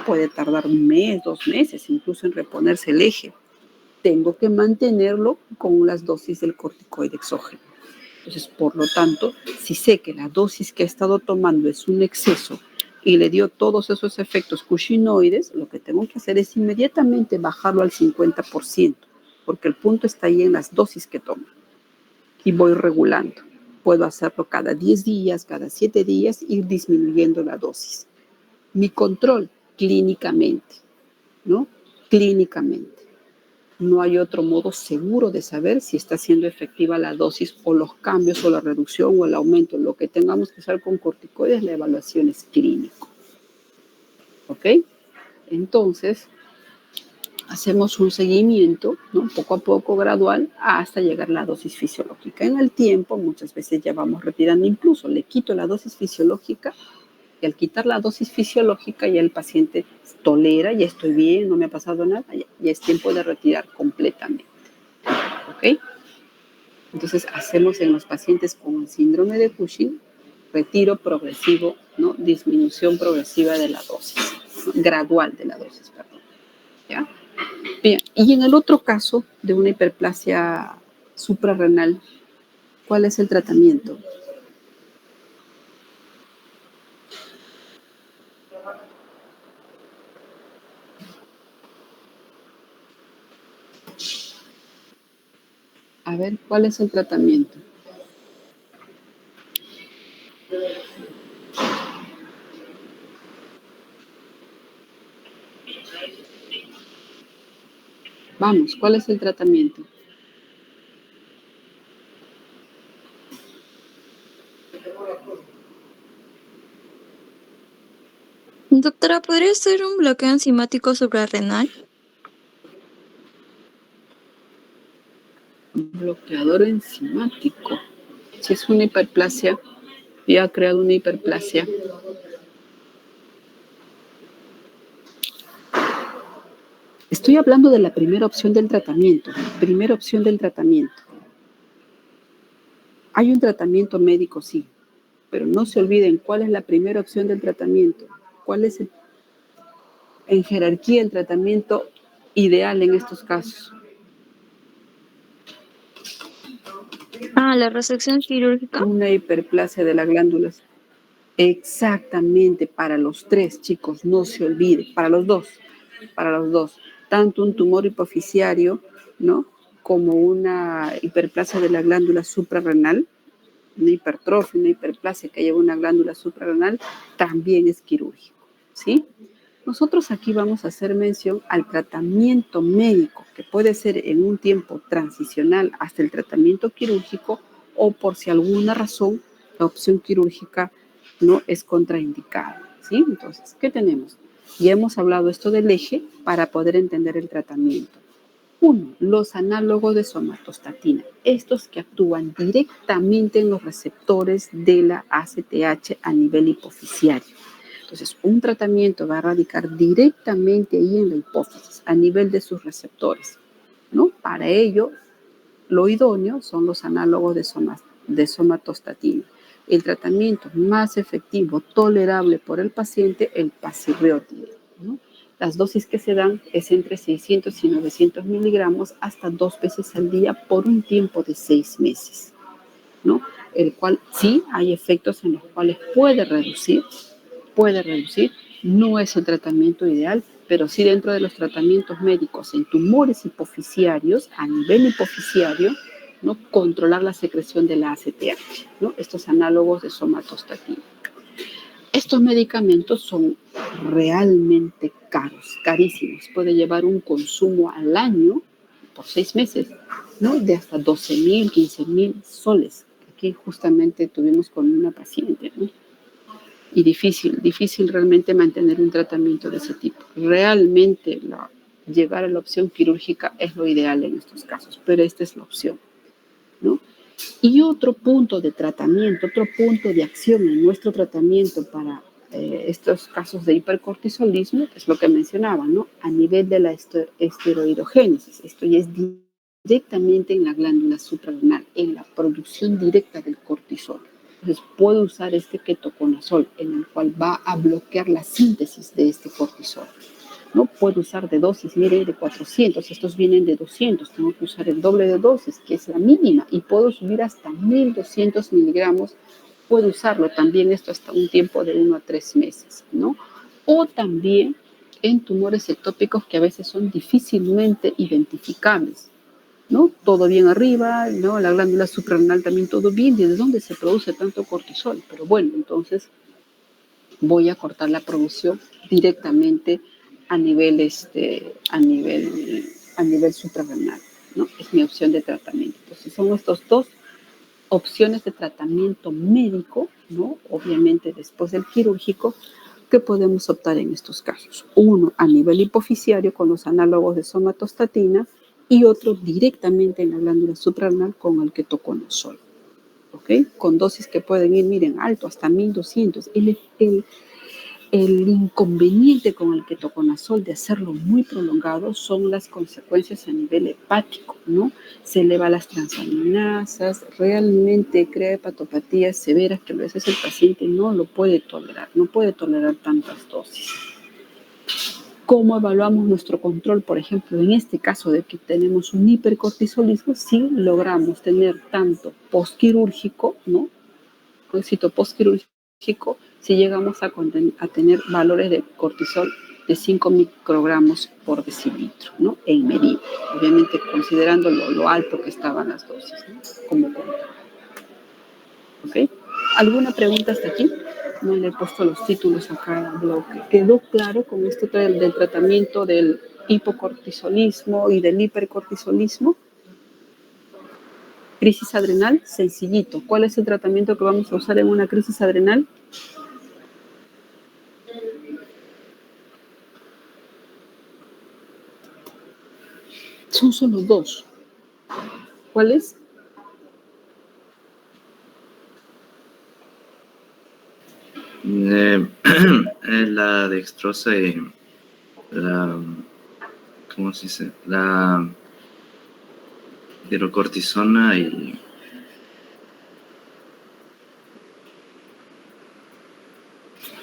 [SPEAKER 1] puede tardar 1 mes, 2 meses, incluso en reponerse el eje. Tengo que mantenerlo con las dosis del corticoide exógeno. Entonces, por lo tanto, si sé que la dosis que ha estado tomando es un exceso y le dio todos esos efectos cushingoides, lo que tengo que hacer es inmediatamente bajarlo al 50%, porque el punto está ahí en las dosis que toma. Y voy regulando. Puedo hacerlo cada 10 días, cada 7 días, ir disminuyendo la dosis. Mi control, clínicamente, ¿no? Clínicamente. No hay otro modo seguro de saber si está siendo efectiva la dosis o los cambios o la reducción o el aumento. Lo que tengamos que hacer con corticoides, la evaluación es clínico. ¿Ok? Entonces, hacemos un seguimiento, ¿no? Poco a poco, gradual, hasta llegar a la dosis fisiológica. En el tiempo, muchas veces ya vamos retirando, incluso le quito la dosis fisiológica y al quitar la dosis fisiológica ya el paciente tolera, ya estoy bien, no me ha pasado nada, ya es tiempo de retirar completamente. ¿Ok? Entonces hacemos en los pacientes con síndrome de Cushing retiro progresivo, ¿no? Disminución progresiva de la dosis, ¿no? Gradual de la dosis, perdón. ¿Ya? Bien, y en el otro caso de una hiperplasia suprarrenal, ¿cuál es el tratamiento? A ver, ¿cuál es el tratamiento? Vamos, ¿cuál es el tratamiento?
[SPEAKER 3] Doctora, ¿podría ser un bloqueo enzimático suprarrenal?
[SPEAKER 1] Un bloqueador enzimático. Si es una hiperplasia, ya ha creado una hiperplasia. Estoy hablando de la primera opción del tratamiento. Primera opción del tratamiento. Hay un tratamiento médico, sí, pero no se olviden cuál es la primera opción del tratamiento. ¿Cuál es en jerarquía el tratamiento ideal en estos casos?
[SPEAKER 3] La resección quirúrgica.
[SPEAKER 1] Una hiperplasia de las glándulas. Exactamente, para los 3, chicos, no se olvide, para los dos, tanto un tumor hipoficiario, ¿no? Como una hiperplasia de la glándula suprarrenal, una hipertrofia, una hiperplasia que lleva una glándula suprarrenal, también es quirúrgico, ¿sí? Nosotros aquí vamos a hacer mención al tratamiento médico, que puede ser en un tiempo transicional hasta el tratamiento quirúrgico o por si alguna razón la opción quirúrgica no es contraindicada, ¿sí? Entonces, ¿qué tenemos? Ya hemos hablado esto del eje para poder entender el tratamiento. Uno, los análogos de somatostatina, estos que actúan directamente en los receptores de la ACTH a nivel hipofisiario. Entonces, un tratamiento va a radicar directamente ahí en la hipófisis, a nivel de sus receptores, ¿no? Para ello, lo idóneo son los análogos de somatostatina. El tratamiento más efectivo, tolerable por el paciente, el pasirreotide, ¿no? Las dosis que se dan es entre 600 y 900 miligramos hasta 2 veces al día por un tiempo de 6 meses, ¿no? El cual sí hay efectos en los cuales puede reducir, no es el tratamiento ideal, pero sí dentro de los tratamientos médicos en tumores hipofisiarios, a nivel hipofisiario, ¿no? Controlar la secreción de la ACTH, ¿no? Estos análogos de somatostatina. Estos medicamentos son realmente caros, carísimos. Puede llevar un consumo al año, por 6 meses, ¿no? De hasta 12,000, 15,000 soles. Aquí justamente tuvimos con una paciente, ¿no? Y difícil realmente mantener un tratamiento de ese tipo. Realmente llegar a la opción quirúrgica es lo ideal en estos casos, pero esta es la opción, ¿no? Y otro punto de tratamiento, otro punto de acción en nuestro tratamiento para estos casos de hipercortisolismo es lo que mencionaba, ¿no? A nivel de la esteroidogénesis. Esto ya es directamente en la glándula suprarrenal, en la producción directa del cortisol. Entonces, puedo usar este ketoconazol, en el cual va a bloquear la síntesis de este cortisol. No puedo usar de dosis, mire, de 400, estos vienen de 200, tengo que usar el doble de dosis, que es la mínima, y puedo subir hasta 1,200 miligramos, puedo usarlo también esto hasta un tiempo de 1 a 3 meses, ¿no? O también en tumores ectópicos que a veces son difícilmente identificables, ¿no? Todo bien arriba, ¿no? La glándula suprarrenal también todo bien, ¿de dónde se produce tanto cortisol? Pero bueno, entonces voy a cortar la producción directamente a nivel suprarrenal, ¿no? Es mi opción de tratamiento. Entonces son estas dos opciones de tratamiento médico, ¿no? Obviamente después del quirúrgico, que podemos optar en estos casos. Uno a nivel hipofisiario con los análogos de somatostatina y otro directamente en la glándula suprarrenal con el ketoconazol, ¿ok? Con dosis que pueden ir, miren, alto, hasta 1,200. El inconveniente con el ketoconazol de hacerlo muy prolongado son las consecuencias a nivel hepático, ¿no? Se eleva las transaminasas, realmente crea hepatopatías severas que a veces el paciente no lo puede tolerar, no puede tolerar tantas dosis. ¿Cómo evaluamos nuestro control? Por ejemplo, en este caso de que tenemos un hipercortisolismo, sí logramos tener tanto postquirúrgico, ¿no? Éxito postquirúrgico, si llegamos a tener valores de cortisol de 5 microgramos por decilitro, ¿no? En medida, obviamente considerando lo alto que estaban las dosis, ¿no? Como control. ¿Ok? ¿Alguna pregunta hasta aquí? No le he puesto los títulos a cada bloque. ¿Quedó claro con esto del tratamiento del hipocortisolismo y del hipercortisolismo? Crisis adrenal, sencillito. ¿Cuál es el tratamiento que vamos a usar en una crisis adrenal? Son solo dos. ¿Cuál es?
[SPEAKER 2] La dextrosa y la, ¿cómo se dice? La hidrocortisona y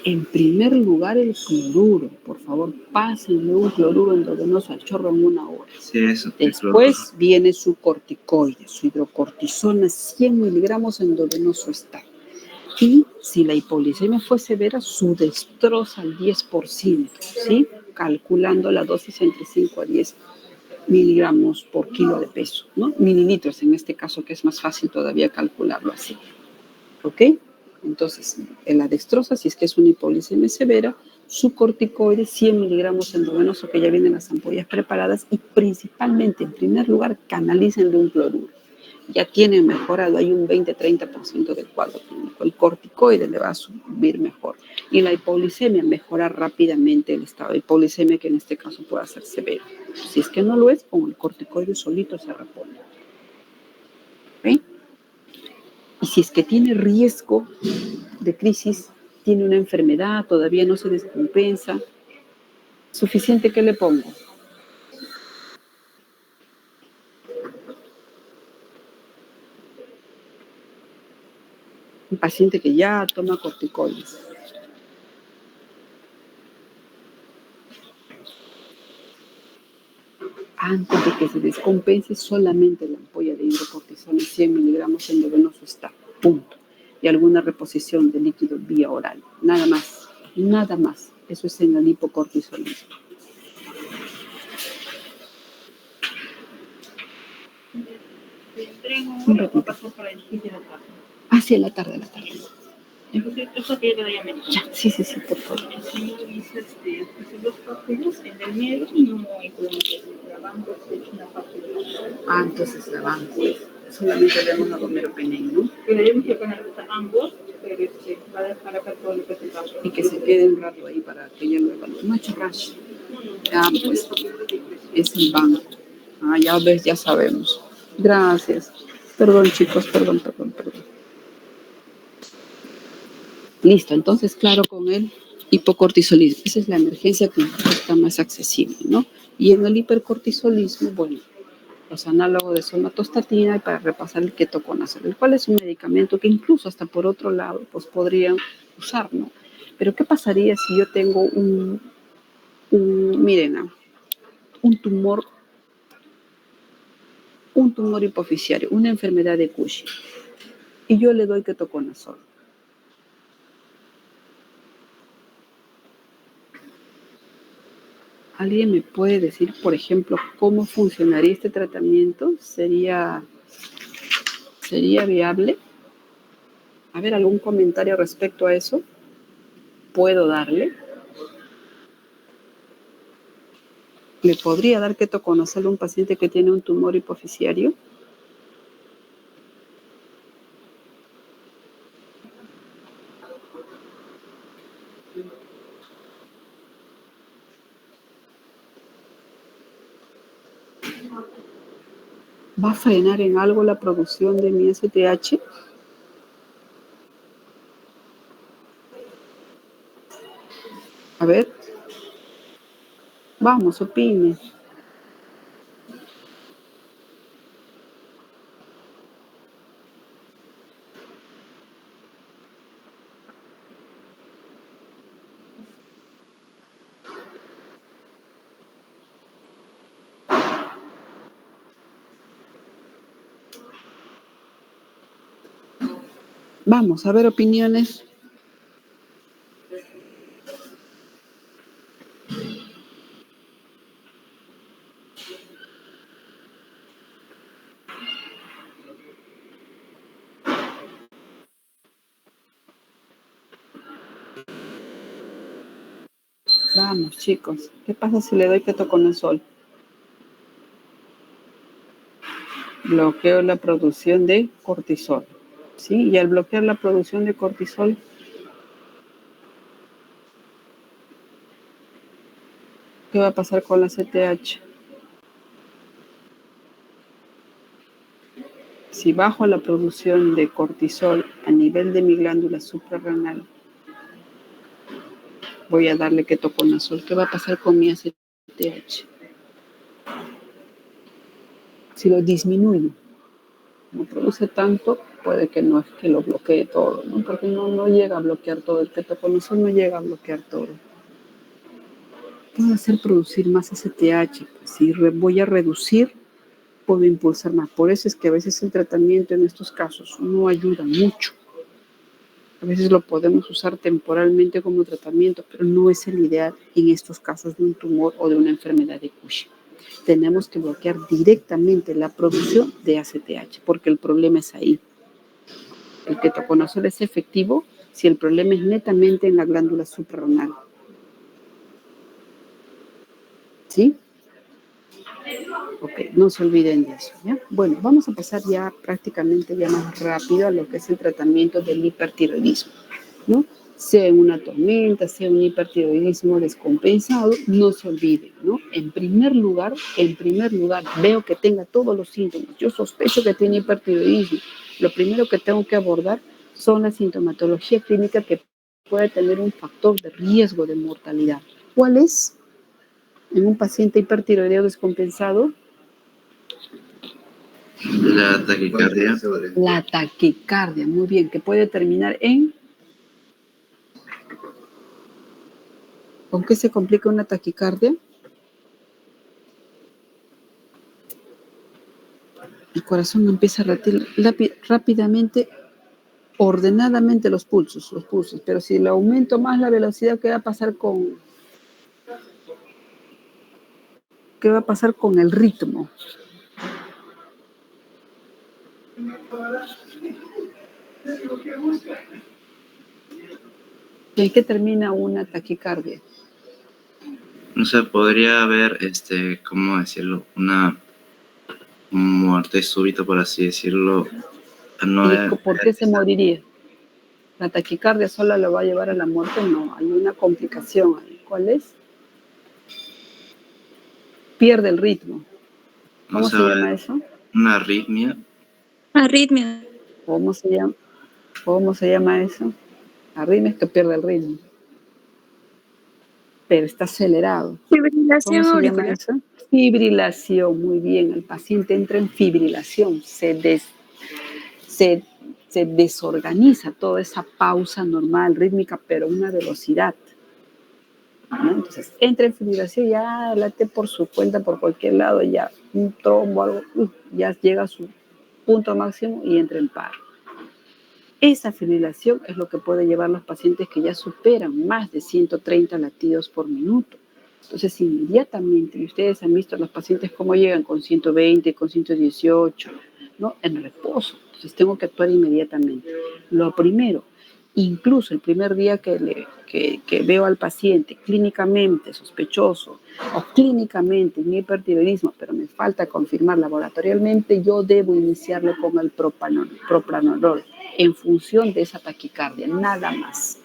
[SPEAKER 1] En primer lugar, el cloruro. Por favor, pásenle un cloruro endovenoso al chorro en 1 hora.
[SPEAKER 2] sí, eso.
[SPEAKER 1] Después viene su corticoide, su hidrocortisona, 100 miligramos endovenoso está. Y si la hipoglicemia fue severa, su destroza al 10%, ¿sí? Calculando la dosis entre 5 a 10 miligramos por kilo de peso, ¿no? Mililitros en este caso, que es más fácil todavía calcularlo así. ¿Ok? Entonces, en la dextrosa, si es que es una hipoglicemia severa, su corticoide, 100 miligramos endovenoso, que ya vienen las ampollas preparadas, y principalmente, en primer lugar, canalicen de un cloruro. Ya tienen mejorado, hay un 20-30% del cuadro clínico. El corticoide le va a subir mejor. Y la hipoglicemia mejora rápidamente el estado de hipoglicemia, que en este caso puede ser severo. Si es que no lo es, con el corticoide solito se repone. ¿Okay? Y si es que tiene riesgo de crisis, tiene una enfermedad, todavía no se descompensa, suficiente que le pongo. Un paciente que ya toma corticoides. Antes de que se descompense, solamente la ampolla de hidrocortisona 100 miligramos endovenoso está, punto. Y alguna reposición de líquido vía oral. Nada más, nada más. Eso es en el hipocortisolismo. Un ratito. Ah, sí, en la tarde,
[SPEAKER 6] Eso que yo le doy a
[SPEAKER 1] Ya, sí, por favor.
[SPEAKER 6] El señor dice, los papeles en el medio y no hay problema. La banco es una parte de la
[SPEAKER 1] Entonces la banco. Solamente vemos a Romero Penén, ¿no?
[SPEAKER 6] Tenemos que poner ambos, pero va a dejar acá todo lo que se pasa.
[SPEAKER 1] Y que se quede un rato ahí para que ella lo evalúe. No churrash. Pues es el banco. Ya ves, ya sabemos. Gracias. Perdón, chicos, perdón. Listo, entonces, claro, con el hipocortisolismo. Esa es la emergencia que está más accesible, ¿no? Y en el hipercortisolismo, bueno, los análogos de somatostatina y para repasar el ketoconazol, el cual es un medicamento que incluso hasta por otro lado, pues podrían usar, ¿no? Pero ¿qué pasaría si yo tengo un tumor hipoficiario, una enfermedad de Cushing, y yo le doy ketoconazol? ¿Alguien me puede decir, por ejemplo, cómo funcionaría este tratamiento? ¿Sería viable? A ver, ¿algún comentario respecto a eso? ¿Puedo darle? ¿Le podría dar ketoconazol a un paciente que tiene un tumor hipoficiario? ¿Va a frenar en algo la producción de mi STH? A ver. Vamos, opine. Vamos a ver opiniones. Vamos, chicos. ¿Qué pasa si le doy ketoconazol? Bloqueo la producción de cortisol. ¿Sí? Y al bloquear la producción de cortisol, ¿qué va a pasar con la CTH? Si bajo la producción de cortisol a nivel de mi glándula suprarrenal, voy a darle ketoconazol. ¿Qué va a pasar con mi ACTH? Si lo disminuyo, no produce tanto, puede que no es que lo bloquee todo, ¿no? Porque no llega a bloquear todo. El ketoconazol no llega a bloquear todo. Puedo hacer producir más ACTH. Si voy a reducir, puedo impulsar más. Por eso es que a veces el tratamiento en estos casos no ayuda mucho. A veces lo podemos usar temporalmente como tratamiento, pero no es el ideal en estos casos de un tumor o de una enfermedad de Cushing. Tenemos que bloquear directamente la producción de ACTH, porque el problema es ahí. El ketoconazol es efectivo si el problema es netamente en la glándula suprarrenal. ¿Sí? Ok, no se olviden de eso, ¿ya? Bueno, vamos a pasar ya prácticamente ya más rápido a lo que es el tratamiento del hipertiroidismo, ¿no? sea en una tormenta, sea un hipertiroidismo descompensado, no se olviden, ¿no? En primer lugar, veo que tenga todos los síntomas. Yo sospecho que tiene hipertiroidismo. Lo primero que tengo que abordar son la sintomatología clínica que puede tener un factor de riesgo de mortalidad. ¿Cuál es? En un paciente hipertiroideo descompensado,
[SPEAKER 2] La taquicardia.
[SPEAKER 1] la taquicardia, muy bien, que puede terminar en... ¿Con qué se complica una taquicardia? El corazón empieza a latir rápidamente, ordenadamente los pulsos, pero si le aumento más la velocidad, ¿qué va a pasar con el ritmo? ¿En qué termina una taquicardia?
[SPEAKER 2] O sea, podría haber, ¿cómo decirlo? Una muerte súbita, por así decirlo. No
[SPEAKER 1] ¿Y por qué se moriría? ¿La taquicardia sola lo va a llevar a la muerte? No, hay una complicación ahí. ¿Cuál es? Pierde el ritmo. ¿Cómo se llama eso?
[SPEAKER 2] Una arritmia.
[SPEAKER 3] Arritmia.
[SPEAKER 1] ¿Cómo se llama eso? Arritmia es que pierde el ritmo. Pero está acelerado.
[SPEAKER 3] Fibrilación
[SPEAKER 1] ¿Cómo se llama
[SPEAKER 3] auricular.
[SPEAKER 1] eso? Fibrilación, muy bien. El paciente entra en fibrilación, se desorganiza toda esa pausa normal, rítmica, pero a una velocidad, ¿no? Entonces, entra en fibrilación, ya late por su cuenta, por cualquier lado, ya un trombo, algo, ya llega a su punto máximo y entra en paro. Esa fibrilación es lo que puede llevar a los pacientes que ya superan más de 130 latidos por minuto. Entonces, inmediatamente, y ustedes han visto a los pacientes cómo llegan con 120, con 118, ¿no? En reposo. Entonces, tengo que actuar inmediatamente. Lo primero, incluso el primer día que veo al paciente clínicamente sospechoso o clínicamente un hipertiroidismo, pero me falta confirmar laboratorialmente, yo debo iniciarlo con el propranolol en función de esa taquicardia, nada más.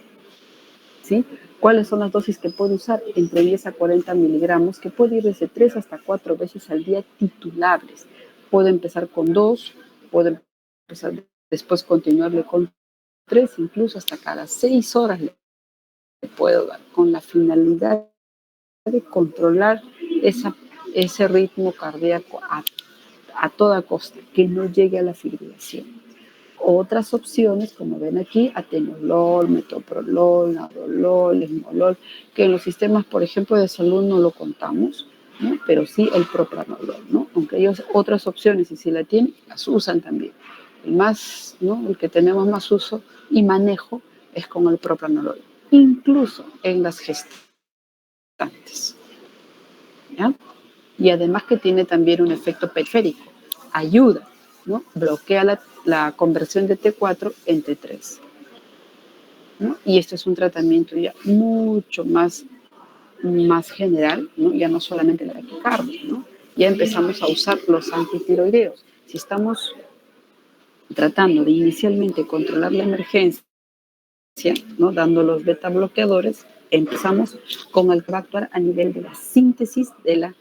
[SPEAKER 1] ¿Sí? ¿Cuáles son las dosis que puedo usar? Entre 10 a 40 miligramos, que puede ir desde 3 hasta 4 veces al día titulables. Puedo empezar con 2, puedo empezar después continuarle con 3, incluso hasta cada 6 horas le puedo dar, con la finalidad de controlar ese ritmo cardíaco a toda costa, que no llegue a la fibrilación. Otras opciones, como ven aquí, atenolol, metoprolol, nadolol, esmolol, que en los sistemas, por ejemplo, de salud no lo contamos, ¿no? Pero sí el propranolol, ¿no? Aunque ellos otras opciones, y si la tienen, las usan también. El que tenemos más uso y manejo es con el propranolol, incluso en las gestantes, ¿ya? Y además que tiene también un efecto periférico, ayuda, ¿no? Bloquea la conversión de T4 en T3, ¿no? Y esto es un tratamiento ya mucho más general, ¿no? Ya no solamente la taquicardia, ¿no? Ya empezamos a usar los antitiroideos. Si estamos tratando de inicialmente controlar la emergencia, ¿no? Dando los beta bloqueadores, empezamos con el que va a actuar a nivel de la síntesis de la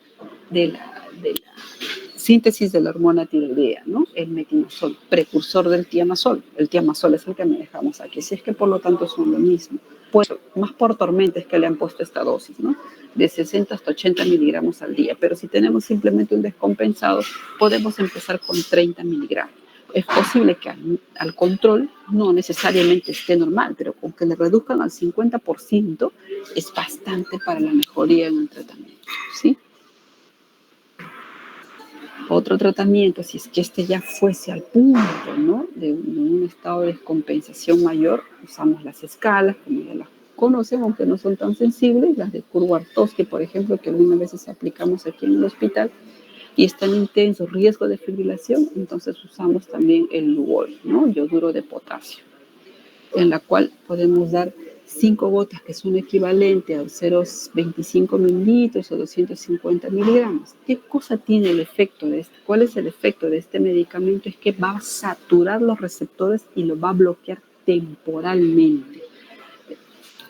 [SPEAKER 1] síntesis de la hormona tiroidea, ¿no? El metinazol, precursor del tiamazol. El tiamazol es el que manejamos aquí. Si es que por lo tanto son lo mismo. Pues más por tormentas que le han puesto esta dosis, ¿no? De 60 hasta 80 miligramos al día. Pero si tenemos simplemente un descompensado, podemos empezar con 30 miligramos. Es posible que al control no necesariamente esté normal, pero con que le reduzcan al 50% es bastante para la mejoría en el tratamiento, ¿sí? Otro tratamiento, si es que este ya fuese al punto, ¿no? de un estado de descompensación mayor, usamos las escalas, como ya las conocen, aunque no son tan sensibles, las de Kurz-Wartowski, por ejemplo, que algunas veces aplicamos aquí en el hospital, y es tan intenso riesgo de fibrilación, entonces usamos también el Lugol, ¿no? Yoduro de potasio, en la cual podemos dar 5 gotas, que son equivalentes a 0,25 mililitros o 250 miligramos. ¿Qué cosa tiene el efecto de este? ¿Cuál es el efecto de este medicamento? Es que va a saturar los receptores y lo va a bloquear temporalmente.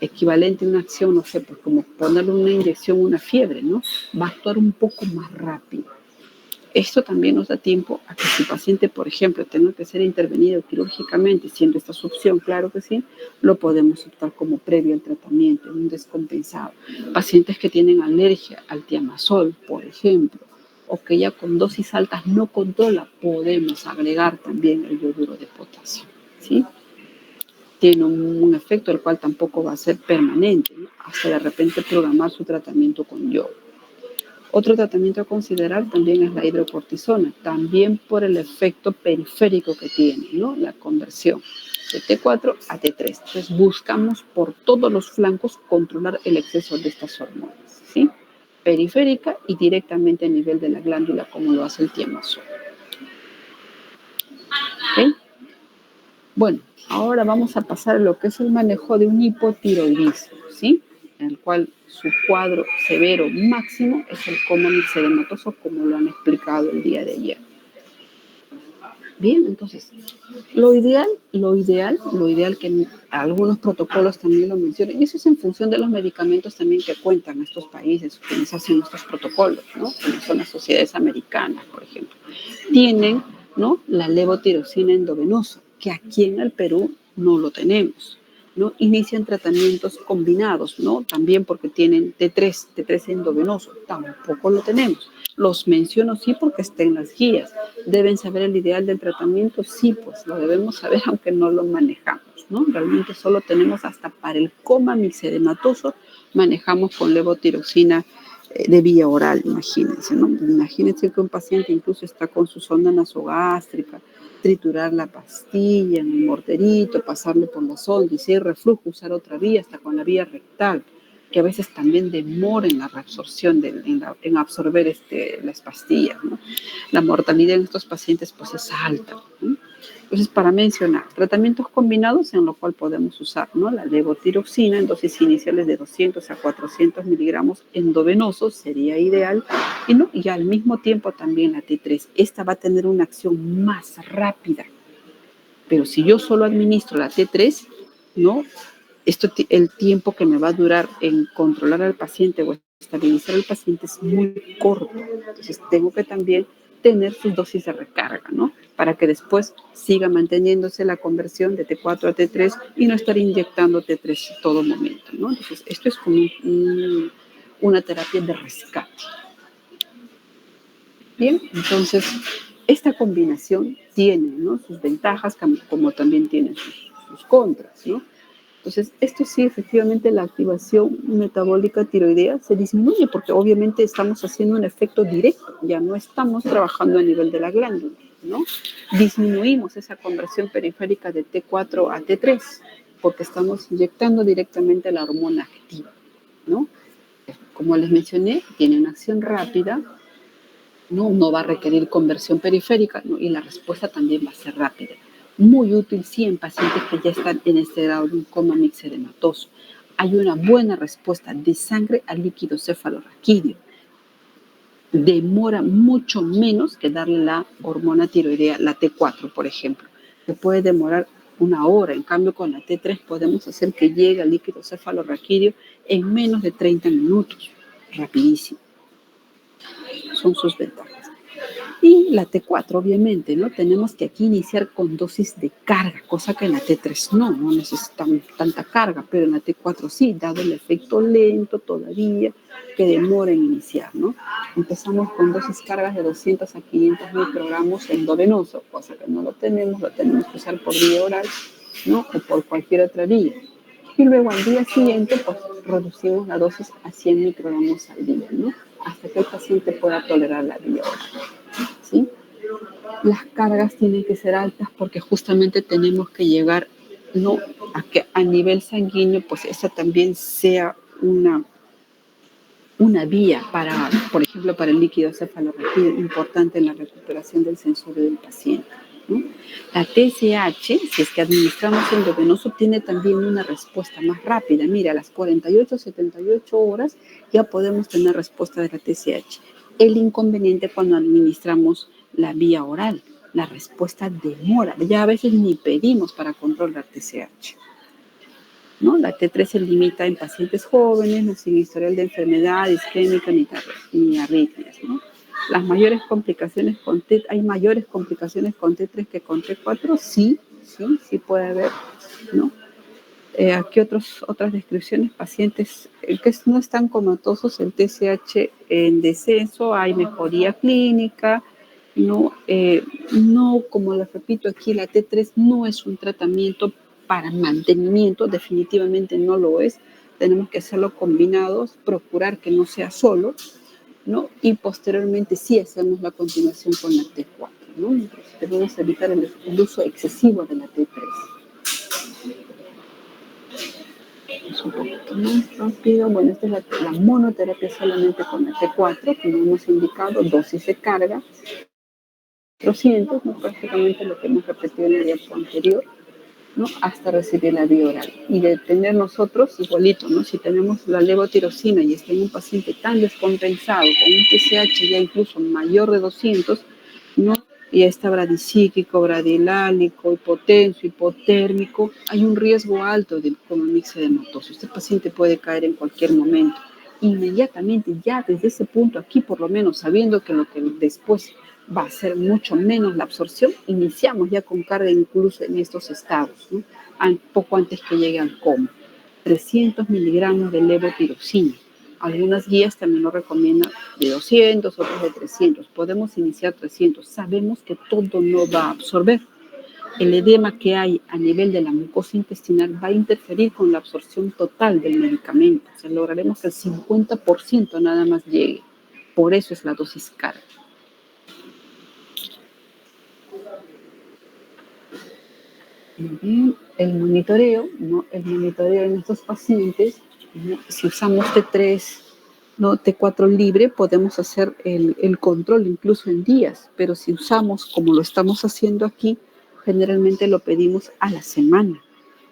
[SPEAKER 1] equivalente a una acción, no sé, pues como ponerle una inyección, una fiebre, ¿no? Va a actuar un poco más rápido. Esto también nos da tiempo a que si el paciente, por ejemplo, tenga que ser intervenido quirúrgicamente, siendo esta su opción, claro que sí, lo podemos optar como previo al tratamiento, en un descompensado. Pacientes que tienen alergia al tiamazol, por ejemplo, o que ya con dosis altas no controla, podemos agregar también el yoduro de potasio, ¿sí? Tiene un efecto el cual tampoco va a ser permanente, ¿no? Hasta de repente programar su tratamiento con yodo. Otro tratamiento a considerar también es la hidrocortisona, también por el efecto periférico que tiene, ¿no? La conversión de T4 a T3. Entonces buscamos por todos los flancos controlar el exceso de estas hormonas, ¿sí? Periférica y directamente a nivel de la glándula, como lo hace el tiamazol. ¿Okay? Bueno, ahora vamos a pasar a lo que es el manejo de un hipotiroidismo, ¿sí? En el cual su cuadro severo máximo es el coma mixedematoso, como lo han explicado el día de ayer. Bien, entonces, lo ideal que algunos protocolos también lo mencionan, y eso es en función de los medicamentos también que cuentan estos países, que se hacen estos protocolos, ¿no? Como son las sociedades americanas, por ejemplo. Tienen, ¿no?, la levotiroxina endovenosa, que aquí en el Perú no lo tenemos, ¿no? Inician tratamientos combinados, ¿no? También porque tienen T3 endovenoso, tampoco lo tenemos. Los menciono sí porque está en las guías. ¿Deben saber el ideal del tratamiento? Sí, pues lo debemos saber aunque no lo manejamos, ¿no? Realmente solo tenemos hasta para el coma mixedematoso, manejamos con levotiroxina de vía oral, imagínense, ¿no? Imagínense que un paciente incluso está con su sonda nasogástrica, triturar la pastilla en el morterito, pasarle por la sonda y si hay reflujo, usar otra vía, hasta con la vía rectal, que a veces también demora en la reabsorción, en absorber las pastillas, ¿no? La mortalidad en estos pacientes pues es alta, ¿no? Entonces, para mencionar, tratamientos combinados en lo cual podemos usar, ¿no?, la levotiroxina en dosis iniciales de 200 a 400 miligramos endovenosos sería ideal, y al mismo tiempo también la T3. Esta va a tener una acción más rápida, pero si yo solo administro la T3, ¿no?, el tiempo que me va a durar en controlar al paciente o estabilizar al paciente es muy corto. Entonces, tengo que también tener sus dosis de recarga, ¿no?, para que después siga manteniéndose la conversión de T4 a T3 y no estar inyectando T3 en todo momento, ¿no? Entonces, esto es como una terapia de rescate. Bien, entonces, esta combinación tiene, ¿no?, sus ventajas, como también tiene sus contras, ¿no? Entonces, esto sí, efectivamente, la activación metabólica tiroidea se disminuye porque obviamente estamos haciendo un efecto directo, ya no estamos trabajando a nivel de la glándula, ¿no? Disminuimos esa conversión periférica de T4 a T3 porque estamos inyectando directamente la hormona activa, ¿no? Como les mencioné, tiene una acción rápida, no va a requerir conversión periférica, ¿no?, y la respuesta también va a ser rápida. Muy útil, sí, en pacientes que ya están en este grado de un coma mixedematoso. Hay una buena respuesta de sangre al líquido cefalorraquídeo. Demora mucho menos que darle la hormona tiroidea, la T4, por ejemplo. Se puede demorar una hora. En cambio, con la T3 podemos hacer que llegue al líquido cefalorraquídeo en menos de 30 minutos. Rapidísimo. Son sus ventajas. Y la T4, obviamente, ¿no? Tenemos que aquí iniciar con dosis de carga, cosa que en la T3 no necesitamos tanta carga, pero en la T4 sí, dado el efecto lento todavía que demora en iniciar, ¿no? Empezamos con dosis cargas de 200 a 500 microgramos endovenoso, cosa que no lo tenemos que usar por vía oral, ¿no?, o por cualquier otra vía. Y luego al día siguiente, pues reducimos la dosis a 100 microgramos al día, ¿no?, hasta que el paciente pueda tolerar la vía oral, ¿sí? Las cargas tienen que ser altas porque justamente tenemos que llegar, ¿no?, a que a nivel sanguíneo, pues esa también sea una vía para, por ejemplo, para el líquido cefalorraquídeo, importante en la recuperación del sensorio del paciente, ¿no? La TSH, si es que administramos endovenoso, tiene también una respuesta más rápida. Mira, a las 48, 78 horas ya podemos tener respuesta de la TSH. El inconveniente cuando administramos la vía oral, la respuesta demora. Ya a veces ni pedimos para controlar TSH. ¿no? La T3 se limita en pacientes jóvenes, no sin historial de enfermedad isquémica ni arritmias, ¿no? Las mayores complicaciones con T, ¿hay mayores complicaciones con T3 que con T4? Sí puede haber, ¿no? Aquí otras descripciones, pacientes que no están comatosos, el TSH en descenso, hay mejoría clínica, no, como les repito aquí, la T3 no es un tratamiento para mantenimiento, definitivamente no lo es, tenemos que hacerlo combinados, procurar que no sea solo, ¿no? Y posteriormente sí hacemos la continuación con la T4, ¿no? Entonces, debemos evitar el uso excesivo de la T3. Es un poquito más rápido. Bueno, esta es la monoterapia solamente con la T4, como hemos indicado, dosis de carga, 400, ¿no? Prácticamente lo que hemos repetido en el diapo anterior, ¿no? Hasta recibir la vía oral. Y de tener nosotros, igualito, ¿no? Si tenemos la levotirosina y está en un paciente tan descompensado, con un TSH ya incluso mayor de 200, ¿no? Y está bradicíquico, bradilálico, hipotenso, hipotérmico, hay un riesgo alto de coma mixedematoso. Este paciente puede caer en cualquier momento. Inmediatamente, ya desde ese punto aquí, por lo menos sabiendo que lo que después va a ser mucho menos la absorción, iniciamos ya con carga incluso en estos estados, ¿no? Poco antes que llegue al coma. 300 miligramos de levotiroxina. Algunas guías también lo recomiendan de 200, otras de 300. Podemos iniciar 300. Sabemos que todo no va a absorber. El edema que hay a nivel de la mucosa intestinal va a interferir con la absorción total del medicamento. O sea, lograremos que el 50% nada más llegue. Por eso es la dosis carga. El monitoreo, ¿no? El monitoreo en estos pacientes, ¿no? Si usamos T3, ¿no? T4 libre, podemos hacer el control incluso en días, pero si usamos, como lo estamos haciendo aquí, generalmente lo pedimos a la semana,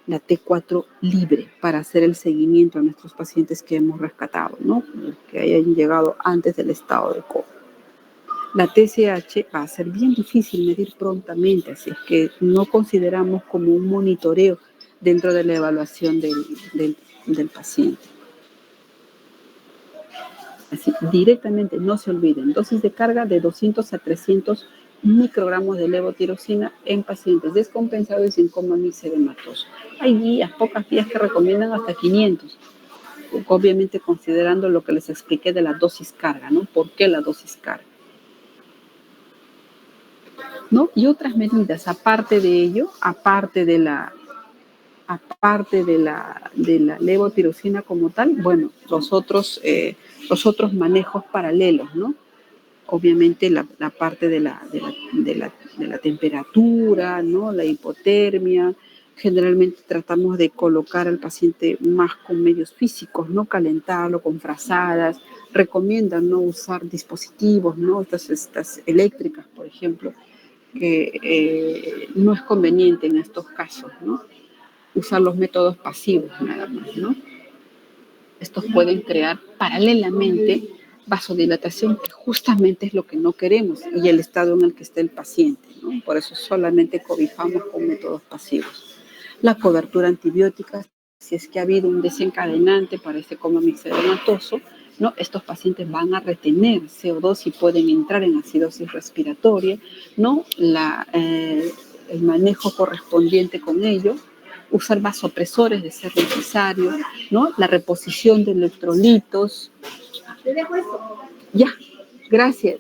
[SPEAKER 1] la T4 libre, para hacer el seguimiento a nuestros pacientes que hemos rescatado, ¿no? Que hayan llegado antes del estado de coma. La TSH va a ser bien difícil medir prontamente, así que no consideramos como un monitoreo dentro de la evaluación del paciente. Así, directamente, no se olviden, dosis de carga de 200 a 300 microgramos de levotiroxina en pacientes descompensados y sin coma mixedematoso. Hay guías, pocas guías que recomiendan hasta 500, obviamente considerando lo que les expliqué de la dosis carga, ¿no? ¿Por qué la dosis carga? ¿No? Y otras medidas, aparte de ello, aparte de la levotiroxina como tal, bueno, los otros manejos paralelos, ¿no? Obviamente la parte de la temperatura, ¿no? La hipotermia. Generalmente tratamos de colocar al paciente más con medios físicos, no calentarlo con frazadas. Recomiendan no usar dispositivos, ¿no? Estas eléctricas, por ejemplo, que no es conveniente en estos casos, ¿no? Usar los métodos pasivos nada más, ¿no? Estos pueden crear paralelamente vasodilatación, que justamente es lo que no queremos, y el estado en el que está el paciente, ¿no? Por eso solamente cobijamos con métodos pasivos. La cobertura antibiótica, si es que ha habido un desencadenante para este coma mixedematoso, ¿no? Estos pacientes van a retener CO2 y pueden entrar en acidosis respiratoria, ¿no? El manejo correspondiente con ello, usar vasopresores de ser necesario, ¿no? La reposición de electrolitos. Ya, gracias,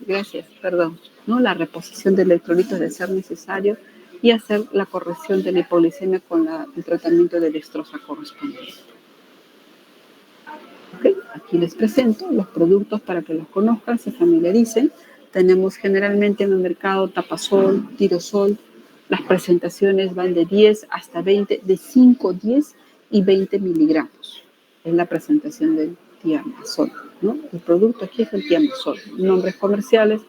[SPEAKER 1] perdón, ¿no? La reposición de electrolitos de ser necesario y hacer la corrección de la hipoglicemia con el tratamiento de dextrosa correspondiente. Okay. Aquí les presento los productos para que los conozcan, se familiaricen. Tenemos generalmente en el mercado Tapasol, Tirosol. Las presentaciones van de 10 hasta 20, de 5, 10 y 20 miligramos. Es la presentación del Tiamazol, ¿no? El producto aquí es el Tiamazol. Nombres comerciales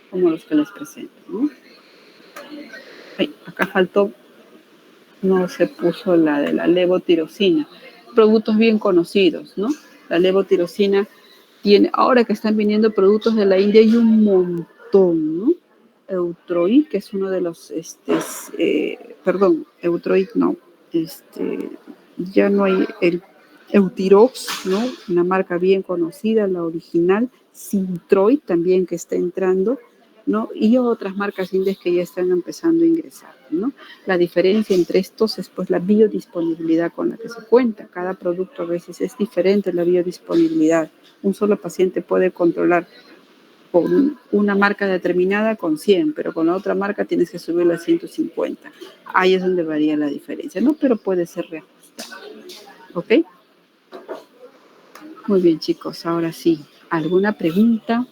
[SPEAKER 1] como los que les presento, ¿no? Ay, acá faltó, no se puso la de la levotirosina. Productos bien conocidos, ¿no? La levotirosina tiene, ahora que están viniendo productos de la India, hay un montón, ¿no? Eutroid, que es uno de los, Eutroid no, Ya no hay el Eutirox, ¿no? Una marca bien conocida, la original, Synthroid también que está entrando, ¿no? Y otras marcas indias que ya están empezando a ingresar, ¿no? La diferencia entre estos es pues la biodisponibilidad con la que se cuenta. Cada producto a veces es diferente la biodisponibilidad. Un solo paciente puede controlar con una marca determinada con 100, pero con la otra marca tienes que subirla a 150. Ahí es donde varía la diferencia, ¿no? Pero puede ser reajustado, ¿ok? Muy bien, chicos, ahora sí. ¿Alguna pregunta?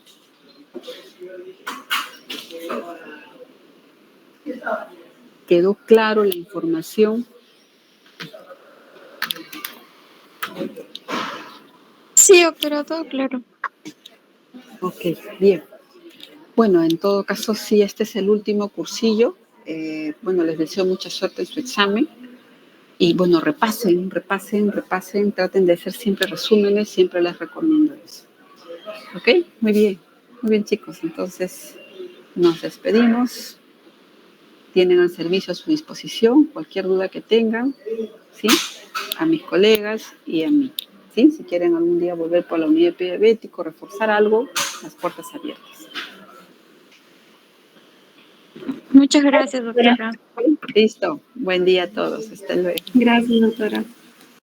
[SPEAKER 1] ¿Quedó claro la información?
[SPEAKER 3] Sí, doctora, todo claro.
[SPEAKER 1] Ok, bien. Bueno, en todo caso, sí, este es el último cursillo. Bueno, les deseo mucha suerte en su examen. Y bueno, repasen, traten de hacer siempre resúmenes, siempre les recomiendo eso. ¿Ok? Muy bien chicos, entonces nos despedimos. Tienen el servicio a su disposición, cualquier duda que tengan, ¿sí? A mis colegas y a mí, ¿sí? Si quieren algún día volver por la unidad de diabético, reforzar algo, las puertas abiertas.
[SPEAKER 3] Muchas gracias, doctora.
[SPEAKER 1] Listo, buen día a todos, hasta luego.
[SPEAKER 4] Gracias, doctora.